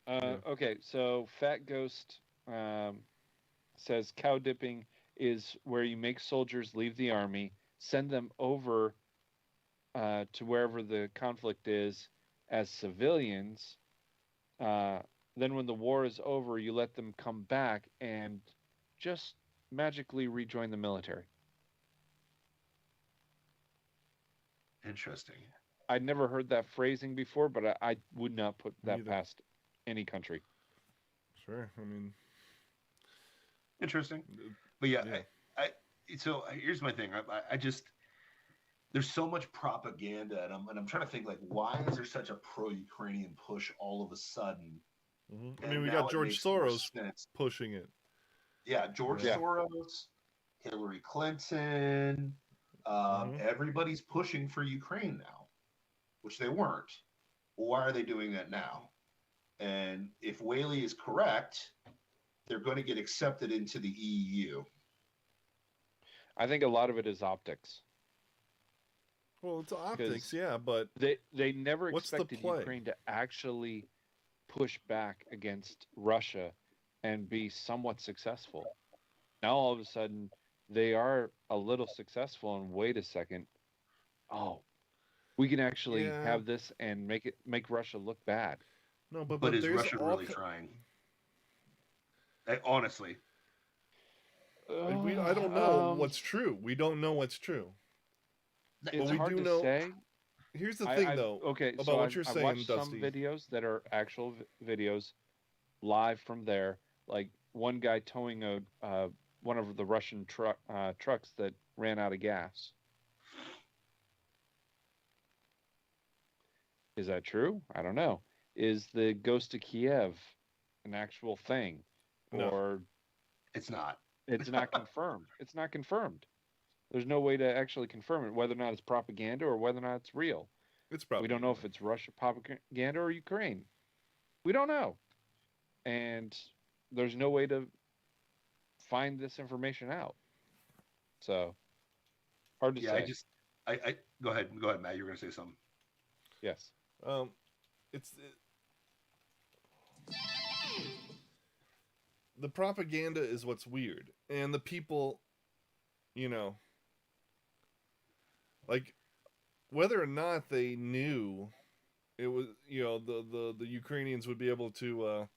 Okay, so Fat Ghost says cow dipping is where you make soldiers leave the army, send them over to wherever the conflict is as civilians. Then when the war is over, you let them come back and just magically rejoin the military. Interesting. I'd never heard that phrasing before, but I would not put that Neither. past any country. Sure. I mean, Interesting. But yeah, Yeah. So here's my thing. I just there's so much propaganda, and I'm trying to think like why is there such a pro-Ukrainian push all of a sudden? I And mean, we now got it George makes more Soros sense. pushing it. Yeah, George Yeah. Soros, Hillary Clinton, everybody's pushing for Ukraine now, which they weren't. Why are they doing that now? And if Whaley is correct, they're going to get accepted into the EU. I think a lot of it is optics. Well, it's optics, yeah, but They never What's the expected play? Ukraine to actually push back against Russia and be somewhat successful. Now all of a sudden they are a little successful, and wait a second, oh, we can actually Yeah. have this and make Russia look bad. no, but But is there's Russia all really trying? Honestly, I don't know what's true. We don't know what's true. It's we hard do to know- say. Here's the thing, though. Okay, about so what you're I've saying, watched Dusty. some videos that are actual videos live from there, like one guy towing one of the Russian trucks that ran out of gas. Is that true? I don't know. Is the Ghost of Kiev an actual thing, No. or it's not. it's not confirmed? It's not confirmed. There's no way to actually confirm it, whether or not it's propaganda or whether or not it's real. It's probably. We don't know if it's Russia propaganda or Ukraine. We don't know. And there's no way to find this information out. So, hard to say. I go ahead, Matt. You were going to say something. Yes. The propaganda is what's weird, and the people, like whether or not they knew it was, the Ukrainians would be able to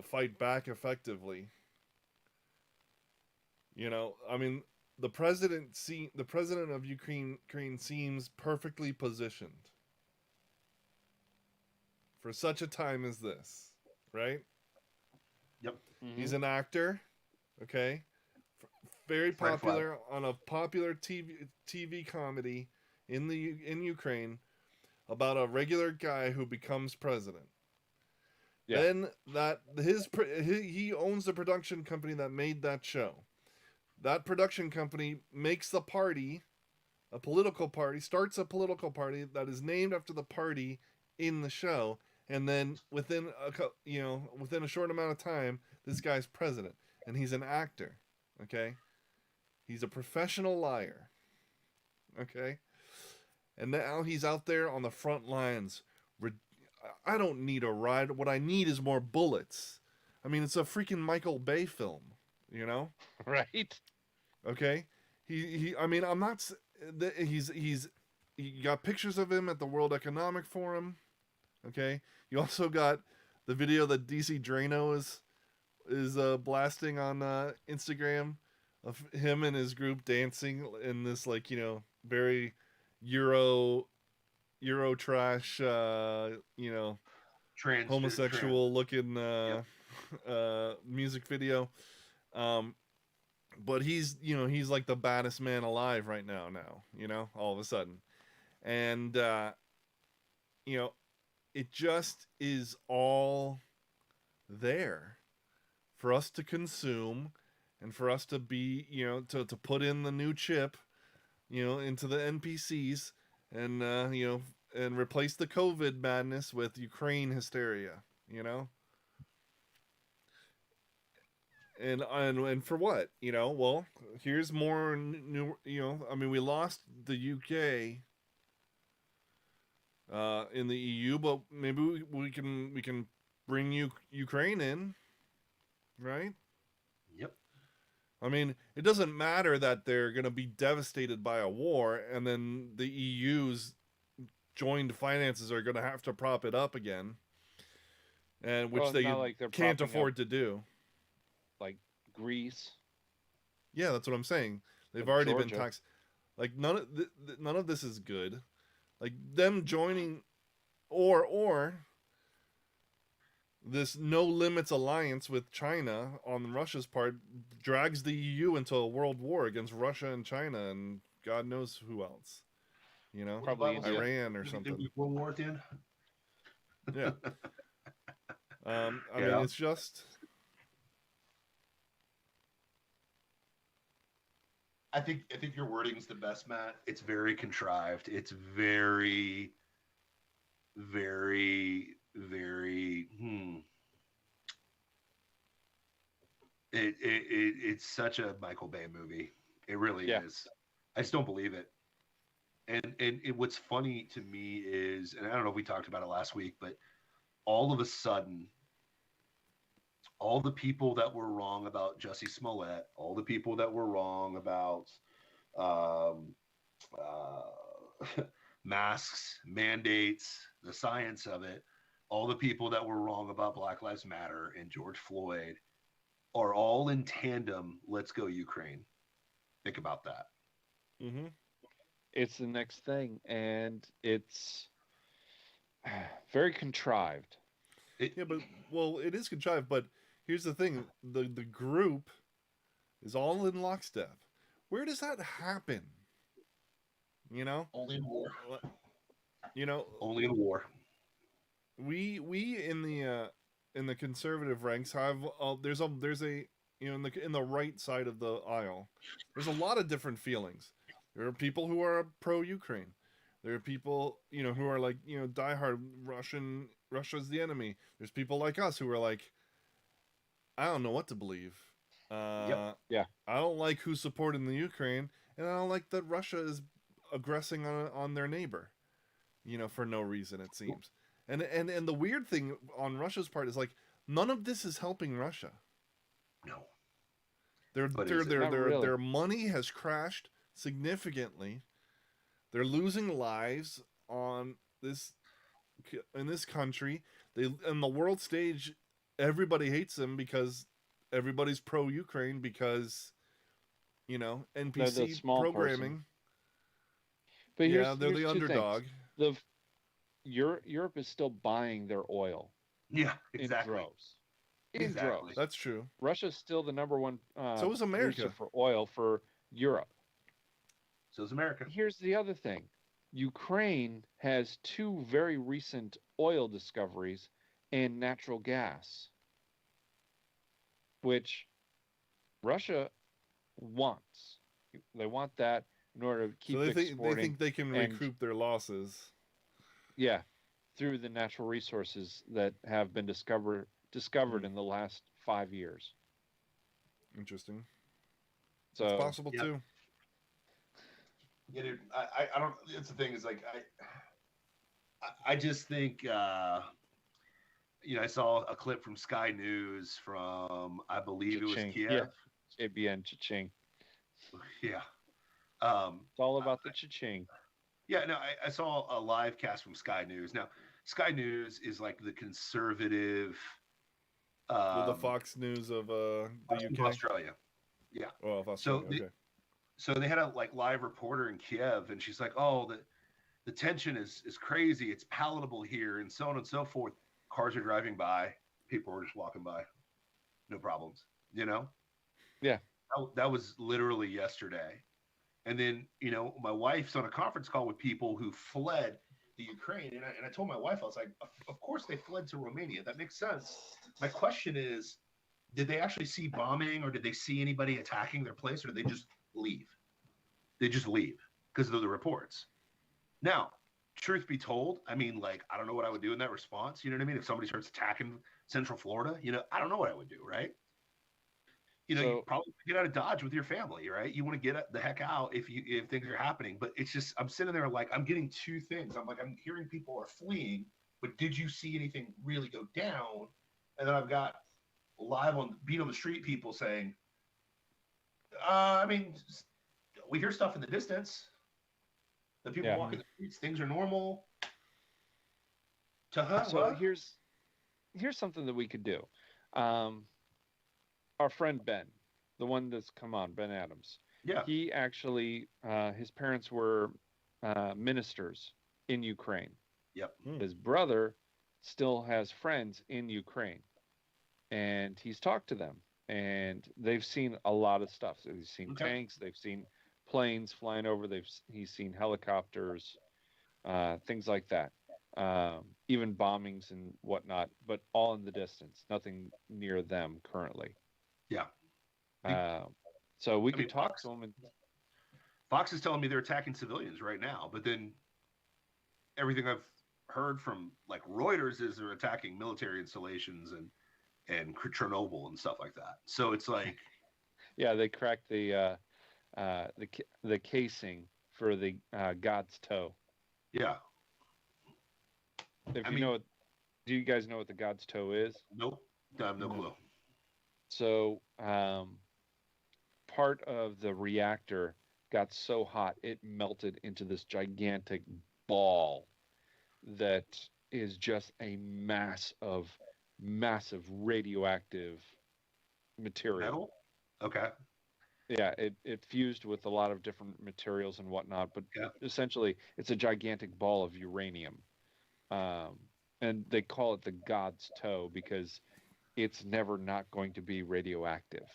fight back effectively. I mean, the president of Ukraine seems perfectly positioned for such a time as this, right? Yep. He's an actor, okay? Very popular on a popular TV comedy in Ukraine about a regular guy who becomes president. Yeah. Then he owns the production company that made that show. That production company makes the party, a political party, starts a political party that is named after the party in the show, and then within a short amount of time, this guy's president, and he's an actor, okay? He's a professional liar, okay? And now he's out there on the front lines. I don't need a ride. What I need is more bullets. I mean, it's a freaking Michael Bay film, You know, Right? okay. He. I mean, I'm not. He got pictures of him at the World Economic Forum. Okay. You also got the video that DC Drano is blasting on Instagram of him and his group dancing in this like very Euro trash homosexual looking music video. But he's like the baddest man alive right now. All of a sudden, and it just is all there for us to consume and for us to be to put in the new chip into the NPCs and and replace the COVID madness with Ukraine hysteria, and for what? Well, here's more new. I mean, we lost the UK in the EU, but maybe we can bring Ukraine in, right? Yep. I mean, it doesn't matter that they're going to be devastated by a war, and then the EU's joined finances are going to have to prop it up again, and which they can't afford to do. Like Greece. Yeah, that's what I'm saying. They've already been taxed. Like none of this is good. Like them joining, or this no limits alliance with China on Russia's part drags the EU into a world war against Russia and China and God knows who else. Probably Iran or something. World War at the end. Yeah. I mean, it's just. I think your wording's the best, Matt. It's very contrived. It's very, very, very. It's such a Michael Bay movie. It really is. I just don't believe it. And what's funny to me is, and I don't know if we talked about it last week, but all of a sudden, all the people that were wrong about Jussie Smollett, all the people that were wrong about masks, mandates, the science of it, all the people that were wrong about Black Lives Matter and George Floyd are all in tandem. Let's go Ukraine. Think about that. Mm-hmm. It's the next thing, and it's very contrived. It is contrived, but here's the thing: the group is all in lockstep. Where does that happen? Only in war. Only in war. We in the conservative ranks have there's a in the right side of the aisle. There's a lot of different feelings. There are people who are pro-Ukraine. There are people who are like diehard Russia's the enemy. There's people like us who are like, I don't know what to believe. Yeah. I don't like who's supporting the Ukraine, and I don't like that Russia is aggressing on their neighbor, for no reason it seems. And the weird thing on Russia's part is like none of this is helping Russia. No. Their money has crashed significantly. They're losing lives in this country. On the world stage, everybody hates them because everybody's pro-Ukraine because NPC programming. But they're the underdog. Europe is still buying their oil. Yeah, exactly. In droves. That's true. Russia's still the number one so is America for oil for Europe. So is America. Here's the other thing. Ukraine has 2 very recent oil discoveries and natural gas, which Russia wants. They want that in order to keep exporting. They think they can recoup their losses. Yeah, through the natural resources that have been discovered in the last 5 years. Interesting. So it's possible too. Yeah, dude. I don't. It's the thing is like I just think I saw a clip from Sky News from I believe it was Kiev. JBN cha-ching. Yeah. It's all about the cha-ching. Yeah, no, I saw a live cast from Sky News. Now, Sky News is like the conservative. The Fox News of the UK, Australia. Yeah. Oh, of Australia. Okay. So they had a like live reporter in Kiev, and she's like, "Oh, the tension is crazy. It's palatable here, and so on and so forth. Cars are driving by, people are just walking by, no problems. You know? Yeah. That was literally yesterday. And then, you know, my wife's on a conference call with people who fled the Ukraine. And I told my wife, I was like, of course they fled to Romania. That makes sense. My question is, did they actually see bombing, or did they see anybody attacking their place, or did they just leave? They just leave because of the reports. Now, truth be told, I mean, like, I don't know what I would do in that response. You know what I mean? If somebody starts attacking Central Florida, you know, I don't know what I would do, right? You know, you probably get out of Dodge with your family, right? You want to get the heck out if things are happening. But it's just, I'm sitting there like, I'm getting two things. I'm hearing people are fleeing, but did you see anything really go down? And then I've got live on beat on the street people saying, I mean, we hear stuff in the distance. The people walking the streets, things are normal. So here's something that we could do. Our friend Ben, the one that's come on, Ben Adams. Yeah. He actually, his parents were ministers in Ukraine. Yep. His brother still has friends in Ukraine, and he's talked to them, and they've seen a lot of stuff. So he's seen tanks, they've seen planes flying over, he's seen helicopters, things like that. Even bombings and whatnot, but all in the distance, nothing near them currently. Yeah. So we could talk to them. And Fox is telling me they're attacking civilians right now, but then everything I've heard from like Reuters is they're attacking military installations and Chernobyl and stuff like that. So it's like, yeah, they cracked the casing for the God's toe. Yeah. Do you guys know what the God's toe is? Nope. I have no clue. So part of the reactor got so hot it melted into this gigantic ball that is just a mass of massive radioactive material. Metal? Okay. Yeah, it fused with a lot of different materials and whatnot, but essentially it's a gigantic ball of uranium. And they call it the God's toe because it's never not going to be radioactive.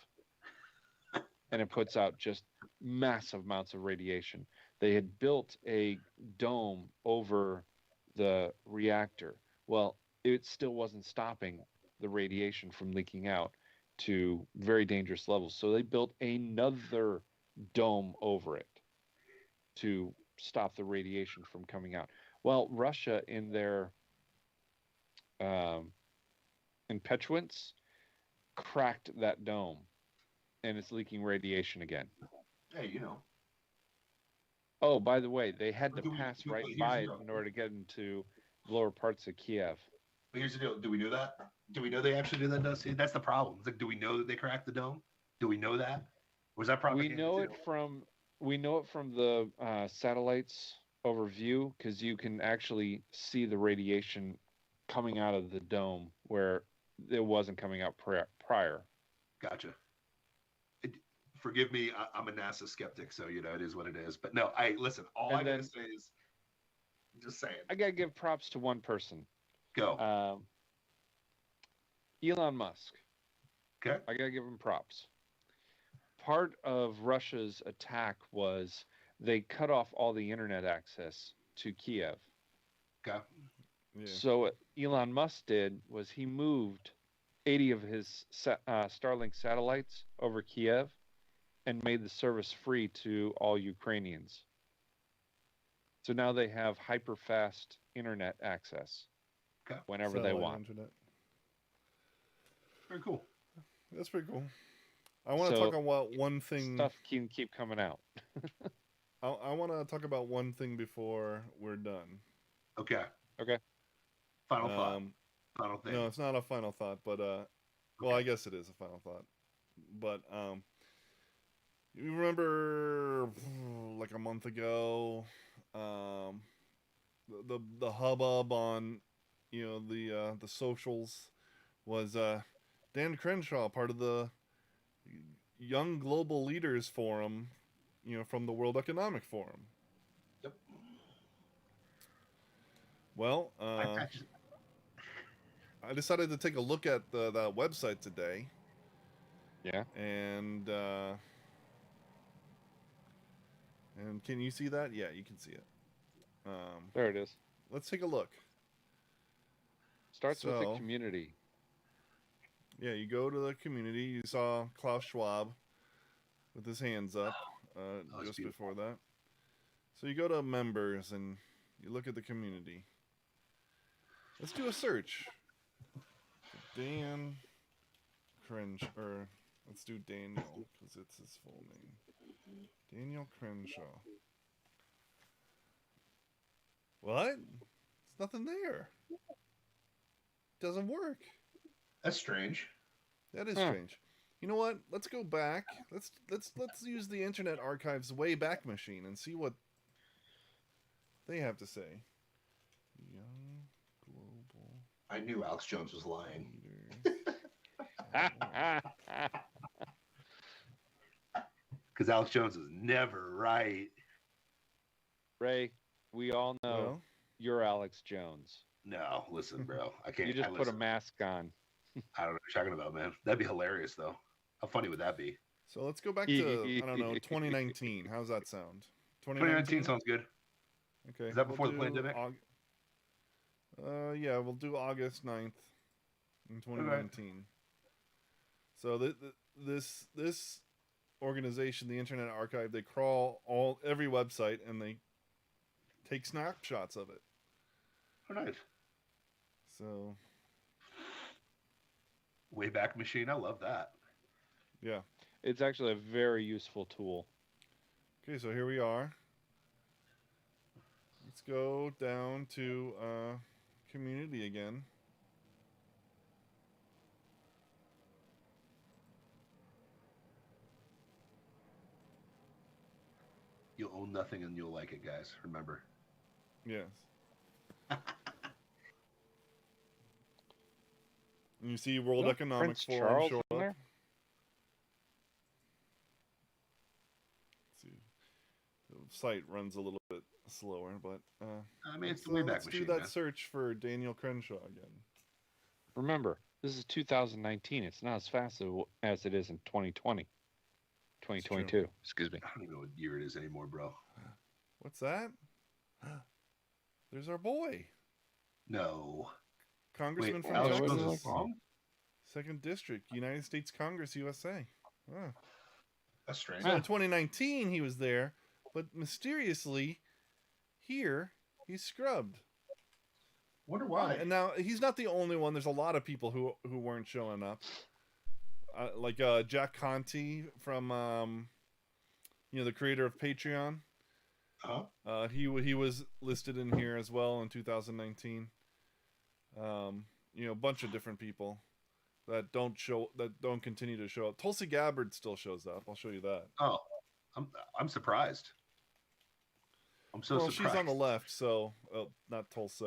And it puts out just massive amounts of radiation. They had built a dome over the reactor. Well, it still wasn't stopping the radiation from leaking out to very dangerous levels. So they built another dome over it to stop the radiation from coming out. Well, Russia, in their impetuance, cracked that dome, and it's leaking radiation again. Hey, you know. Oh, by the way, they had to pass right by it in order to get into lower parts of Kiev. But here's the deal. Do we know that? Do we know they actually did that? See, that's the problem. It's like, do we know that they cracked the dome? Do we know that? Was that propaganda? We know it from the satellites overview, because you can actually see the radiation coming out of the dome where it wasn't coming out prior. Gotcha. Forgive me, I'm a NASA skeptic, so you know it is what it is. But no, listen. All I gotta say is, just saying. I gotta give props to one person. Go. Elon Musk. Okay. I gotta give him props. Part of Russia's attack was they cut off all the internet access to Kiev. Okay. Yeah. So what Elon Musk did was he moved 80 of his Starlink satellites over Kiev and made the service free to all Ukrainians. So now they have hyper-fast internet access whenever they want. Internet. Very cool. That's pretty cool. I want to talk about one thing. Stuff can keep coming out. I want to talk about one thing before we're done. Okay. Okay. Final thought. Final thing. No, it's not a final thought, but well, I guess it is a final thought. But You remember, like a month ago, the hubbub on, the socials was Dan Crenshaw, part of the Young Global Leaders Forum, from the World Economic Forum. Yep. Well, I just, I decided to take a look at that website today, Yeah. and can you see that? Yeah, you can see it. There it is. Let's take a look. Starts with the So- community. Yeah, you go to the community. You saw Klaus Schwab with his hands up it's just beautiful. before that. So you go to members and you look at the community. Let's do a search. Dan or let's do Daniel because it's his full name. Daniel Crenshaw. What? There's nothing there. Doesn't work. that's strange. That is Huh. strange. You know what? Let's go back. Let's use the Internet Archive's Wayback Machine and see what they have to say. Young Global I knew Alex Jones was lying. Leaders. Because Alex Jones is never right. Ray, we all know Well, you're Alex Jones. No, listen, bro. I can't. You just I put a listen. mask on. I don't know what you're talking about, man. That'd be hilarious, though. How funny would that be? so let's go back to, I don't know, 2019. How's that sound? 2019 sounds good. Okay. Is that before the do pandemic? Yeah, we'll do August 9th in 2019. So this organization, the Internet Archive, they crawl every website and they take snapshots of it. Oh, nice. So Wayback Machine. I love that. yeah. It's actually a very useful tool. Okay, so here we are. Let's go down to community again. You'll own nothing and you'll like it, guys. Remember. Yes. And you see World No Economic Prince Forum Charles show in up. there? Let's see. The site runs a little bit slower, but I mean, it's the let's Wayback Machine. do that man. search for Daniel Crenshaw again. Remember, this is 2019. It's not as fast as it is in 2020. 2022. Excuse me. I don't even know what year it is anymore, bro. What's that? There's our boy, No. Congressman Wait, from Alex Texas. Jones Texas, is wrong? 2nd District, United States Congress, USA. Ah. That's strange. So in 2019 he was there, but mysteriously here he's scrubbed. Wonder why. And now he's not the only one. There's a lot of people who weren't showing up. Like Jack Conte from the creator of Patreon. Huh? He was listed in here as well in 2019. A bunch of different people that don't continue to show up. Tulsi Gabbard still shows up. I'll show you that. Oh, I'm surprised. I'm so Well, surprised. she's on the left, so not Tulsi.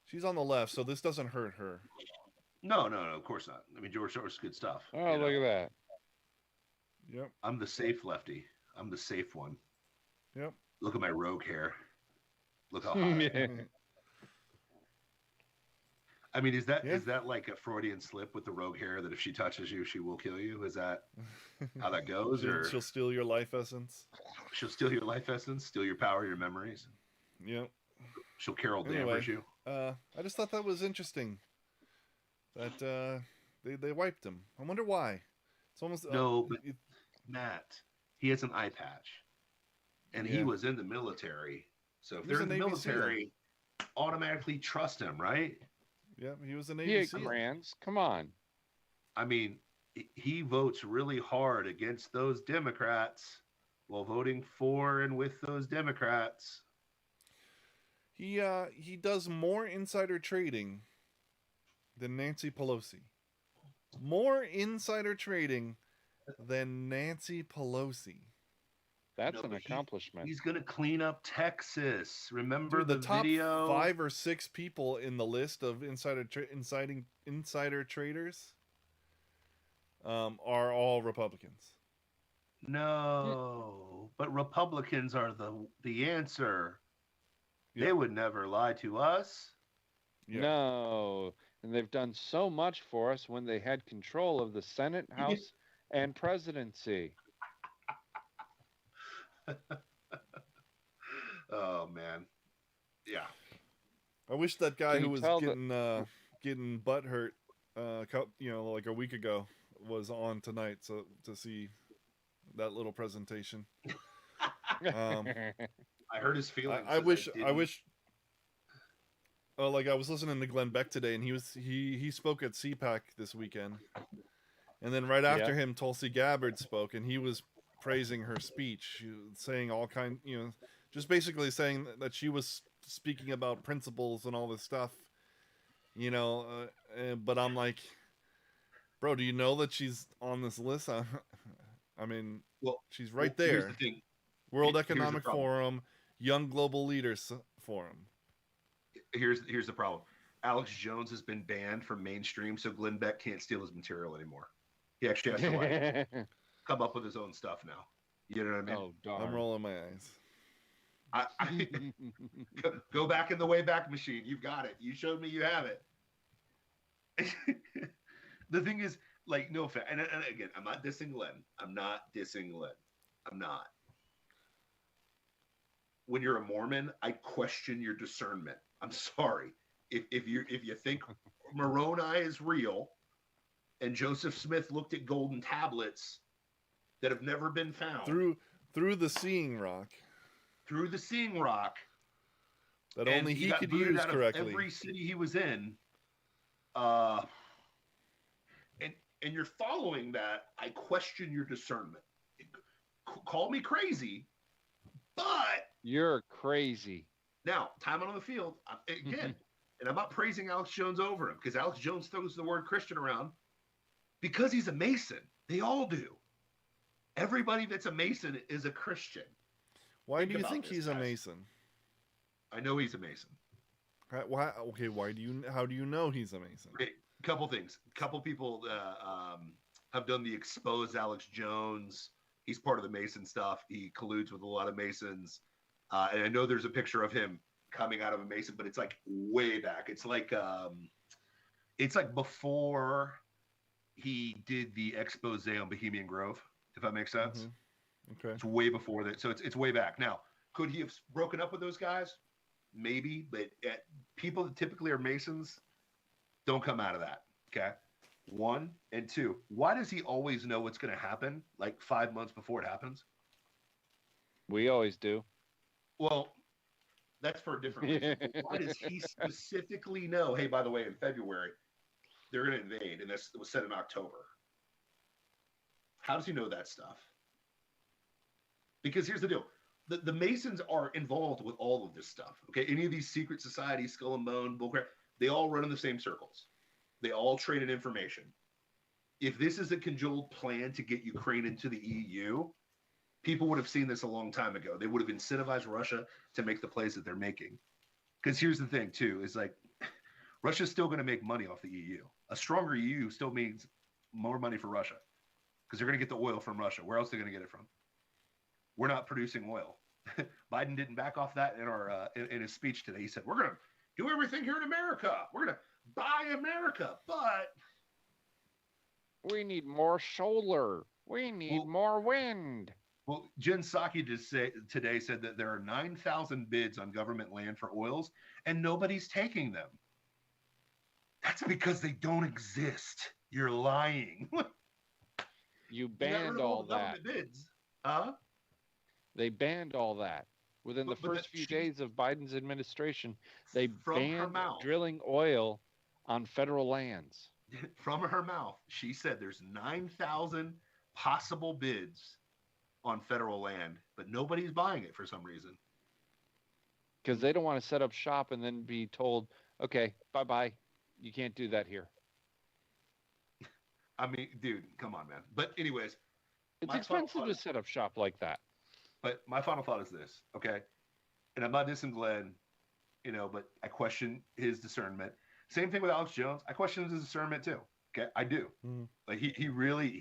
She's on the left, so this doesn't hurt her. No, of course not. I mean, George Soros's good stuff. Oh, look at that. Yep. I'm the safe lefty. I'm the safe one. Yep. Look at my rogue hair. Look how high. Yeah. I mean, is Yeah. that like a Freudian slip with the rogue hair that if she touches you, she will kill you? Is that how that goes? Or She'll steal your life essence. she'll steal your life essence, steal your power, your memories. Yep. She'll Carol Anyway. Danvers you. I just thought that was interesting. That they wiped him. I wonder why. It's almost No, but Matt, he has an eye patch, and he Yeah. was in the military. So if He was they're in a the Navy SEAL. military, automatically trust him, right? Yep, he was a He Navy ate SEAL. grands. Come on. I mean, he votes really hard against those Democrats while voting for and with those Democrats. He does more insider trading than Nancy Pelosi. More insider trading than Nancy Pelosi. That's No, an but accomplishment. He's going to clean up Texas. Remember Dude, the the top video? 5 or 6 people in the list of insider traders are all Republicans. No, but Republicans are the answer. Yeah. They would never lie to us. Yeah. No, and they've done so much for us when they had control of the Senate, House, and presidency. Oh man, yeah. I wish that guy Can who you was tell getting butt hurt, like a week ago, was on tonight, so to see that little presentation. I heard his feelings. I wish. Like I was listening to Glenn Beck today, and he spoke at CPAC this weekend, and then right after him, Tulsi Gabbard spoke, and he was praising her speech, saying all kind, just basically saying that she was speaking about principles and all this stuff, but I'm like, bro, do you know that she's on this list? I mean, she's right there. Here's the thing. World Economic Forum, Young Global Leaders Forum. Here's the problem. Alex Jones has been banned from mainstream, so Glenn Beck can't steal his material anymore. He actually has to come up with his own stuff now. You know what I mean? Oh, darn. I'm rolling my eyes. I go back in the Wayback Machine. You've got it. You showed me you have it. The thing is, like, no offense. And again, I'm not dissing Glenn. I'm not. When you're a Mormon, I question your discernment. I'm sorry. If you think Moroni is real, and Joseph Smith looked at golden tablets that have never been found through the Seeing Rock, that only he could use correctly. Every city he was in, and you're following that, I question your discernment. Call me crazy, but you're crazy. Now, time on the field, again, and I'm not praising Alex Jones over him, because Alex Jones throws the word Christian around because he's a Mason. They all do. Everybody that's a Mason is a Christian. Why do you think he's a Mason? I know he's a Mason. Why? Okay, how do you know he's a Mason? Okay, couple things. Couple people have done the expose Alex Jones. He's part of the Mason stuff. He colludes with a lot of Masons. And I know there's a picture of him coming out of a Mason, but it's like way back. It's like before he did the expose on Bohemian Grove, if that makes sense. Mm-hmm. Okay. It's way before that. So it's way back. Now, could he have broken up with those guys? Maybe, but people that typically are Masons don't come out of that. Okay. 1 and 2. Why does he always know what's going to happen like 5 months before it happens? We always do. Well, that's for a different reason. Why does he specifically know, hey, by the way, in February, they're going to invade, and this was said in October? How does he know that stuff? Because here's the deal. The Masons are involved with all of this stuff. Okay, any of these secret societies, Skull and Bone, bullcrap, they all run in the same circles. They all trade in information. If this is a controlled plan to get Ukraine into the EU, people would have seen this a long time ago. They would have incentivized Russia to make the plays that they're making. Because here's the thing, too, is like Russia's still going to make money off the EU. A stronger EU still means more money for Russia because they're going to get the oil from Russia. Where else are they going to get it from? We're not producing oil. Biden didn't back off that in his speech today. He said, we're going to do everything here in America. We're going to buy America, but we need more solar. We need more wind. Well, Jen Psaki today said that there are 9,000 bids on government land for oils, and nobody's taking them. That's because they don't exist. You're lying. You banned all that. Bids. Huh? They banned all that. Within the first few days of Biden's administration, they banned drilling oil on federal lands. From her mouth, she said there's 9,000 possible bids on federal land, but nobody's buying it for some reason. Because they don't want to set up shop and then be told, okay, bye-bye. You can't do that here. I mean, dude, come on, man. But anyways, It's my final expensive thought to is- set up shop like that. but my final thought is this, okay? And I'm not dissing Glenn, but I question his discernment. Same thing with Alex Jones. I question his discernment too. Okay, I do. Like he really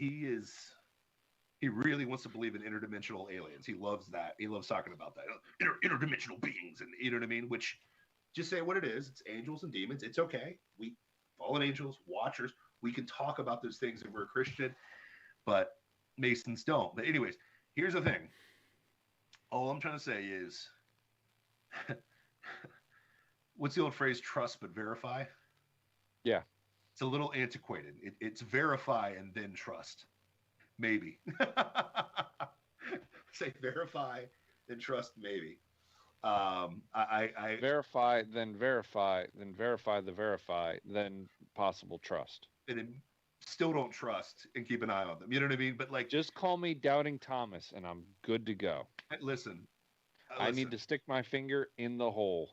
wants to believe in interdimensional aliens. He loves that. He loves talking about that. Interdimensional beings, and you know what I mean? Which, just say what it is. It's angels and demons. It's okay. We fallen angels, watchers. We can talk about those things if we're a Christian, but Masons don't. But anyways, here's the thing. All I'm trying to say is, what's the old phrase? Trust but verify. Yeah. It's a little antiquated. It's verify and then trust. Maybe. Say verify, then trust, maybe. I Verify, then verify, then verify the verify, then possible trust. and then still don't trust and keep an eye on them. You know what I mean? But like, Just call me Doubting Thomas and I'm good to go. listen. I need to stick my finger in the hole.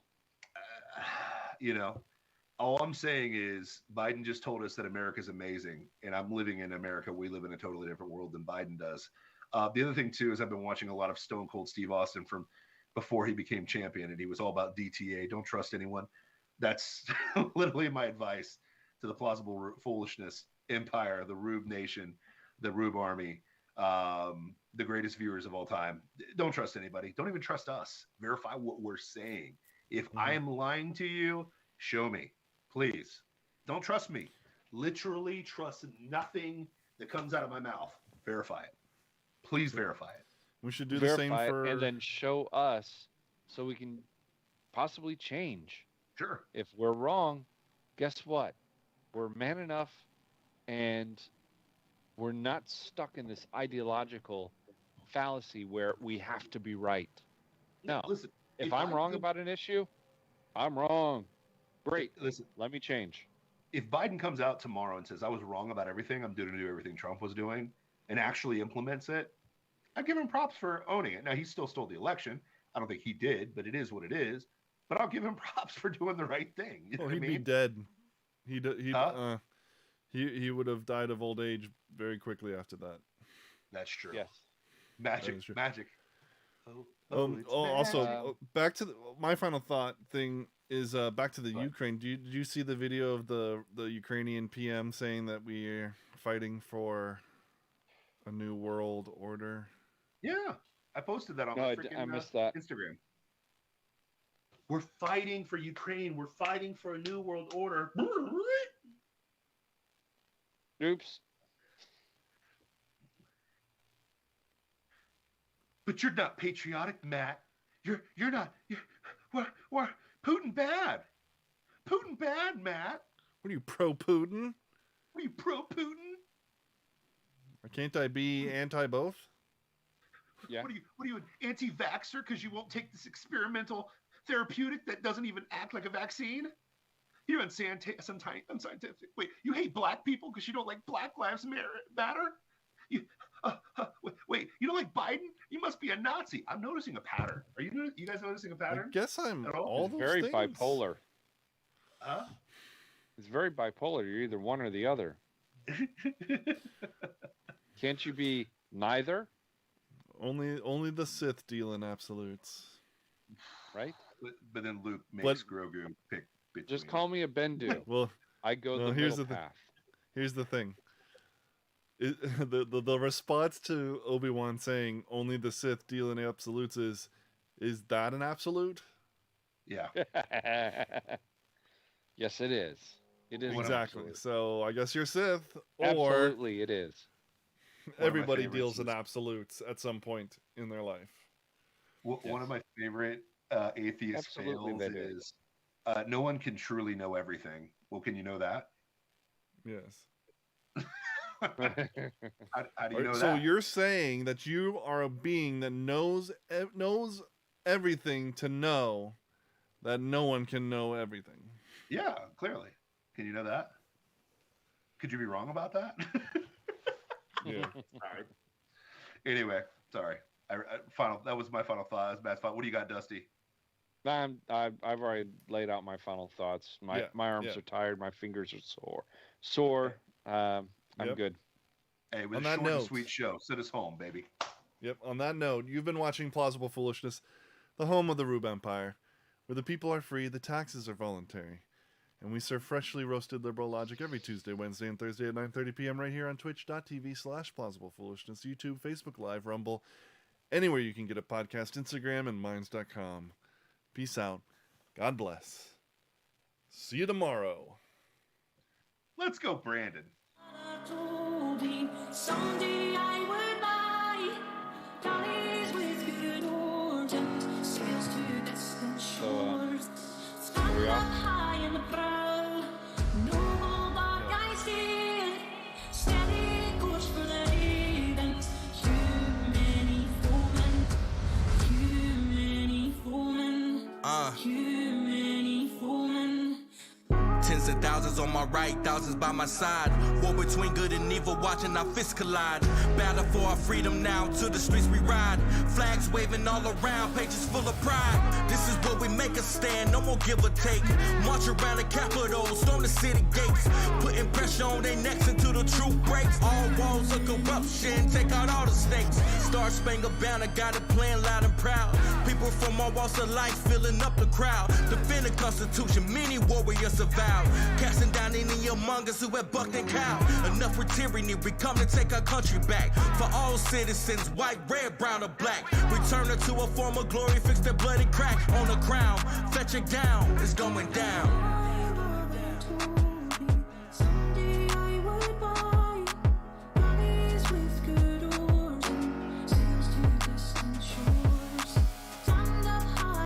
All I'm saying is Biden just told us that America's amazing, and I'm living in America. We live in a totally different world than Biden does. The other thing too is I've been watching a lot of Stone Cold Steve Austin from before he became champion, and he was all about DTA. Don't trust anyone. That's literally my advice to the Plausible Foolishness Empire, the Rube Nation, the Rube Army, the greatest viewers of all time. Don't trust anybody. Don't even trust us. Verify what we're saying. If I am lying to you, show me. Please. Don't trust me. Literally trust nothing that comes out of my mouth. Verify it. Please verify it. We should do the same Verify it for. and then show us so we can possibly change. Sure. If we're wrong, guess what? We're man enough and we're not stuck in this ideological fallacy where we have to be right. No. Listen, If I'm wrong about an issue, I'm wrong. Great. Listen, Let me change. if Biden comes out tomorrow and says, I was wrong about everything, I'm going to do everything Trump was doing, and actually implements it, I give him props for owning it. Now, he still stole the election. I don't think he did, but it is what it is. But I'll give him props for doing the right thing. You know Oh, what I he'd be mean? dead. He would have died of old age very quickly after that. That's true. Yes. Magic. That is true. Magic. It's Also, magic. back to my final thought thing is back to the Ukraine. Did you see the video of the Ukrainian PM saying that we're fighting for a new world order? Yeah. I posted that on No, my I freaking missed that. Instagram. We're fighting for Ukraine. We're fighting for a new world order. Oops. But you're not patriotic, Matt. You're not. We're Putin bad. Putin bad, Matt. What are you, pro Putin? What are you, pro Putin? Or can't I be anti both? Yeah. What are you, an anti-vaxxer because you won't take this experimental therapeutic that doesn't even act like a vaccine? You're unscientific. Wait, you hate black people because you don't like Black Lives Matter? Wait, you don't like Biden? You must be a Nazi. I'm noticing a pattern. Are you guys noticing a I pattern? guess I'm At all? all It's those very things. bipolar. Huh? It's very bipolar. You're either one or the other. Can't you be neither? Only the Sith deal in absolutes. Right? But then Luke makes Grogu pick between. Just call me a Bendu. Well, I go no, the here's middle the path. Here's the thing. The response to Obi-Wan saying only the Sith deal in absolutes is that an absolute? Yeah. Yes, it is. It is an Exactly. absolute. So I guess you're Sith, or Absolutely, it is. my everybody favorites deals in is- absolutes at some point in their life. One of my favorite atheist Absolutely fails they do. is no one can truly know everything. Well, can you know that? Yes. How do you know So that? you're saying that you are a being that knows everything to know that no one can know everything. Yeah, clearly. Can you know that? Could you be wrong about that? Yeah. Sorry. Anyway, sorry. That was my final thought. That's Matt's thought. What do you got, Dusty? I've already laid out my final thoughts. My arms yeah. are tired. My fingers are sore. I'm Yep. good. Hey, with On a that short and note- sweet show, send us home, baby. Yep, on that note, you've been watching Plausible Foolishness, the home of the Rube Empire, where the people are free, the taxes are voluntary, and we serve freshly roasted liberal logic every Tuesday, Wednesday, and Thursday at 9:30 p.m. right here on twitch.tv/plausiblepoolishness, YouTube, Facebook Live, Rumble, anywhere you can get a podcast, Instagram, and minds.com. Peace out. God bless. See you tomorrow. Let's go, Brandon. Someday I would buy dollies with good oars and sails to distant shores. Stand we up off? high in the prow, noble bark I steer, steady course for the havens. Too many foemen, too many foemen, too many foemen. Tens of thousands on my right, thousands by my side. War between good and evil, watching our fists collide. Battle for our freedom now, to the streets we ride. Flags waving all around, pages full of pride. This is where we make a stand, no more give or take. March around the Capitol, storm the city gates. Putting pressure on their necks until the truth breaks. All walls of corruption, take out all the snakes. Star Spangled Banner, got it playing loud and proud. People from all walks of life filling up the crowd. Defend the Constitution, many warriors have vowed. Casting down any among us who have bucked and cowed. Enough with tyranny, we come to take our country back. For all citizens, white, red, brown, or black. Return her to a form of glory, fix their bloody crack on the crown. Fetch it down, it's going down.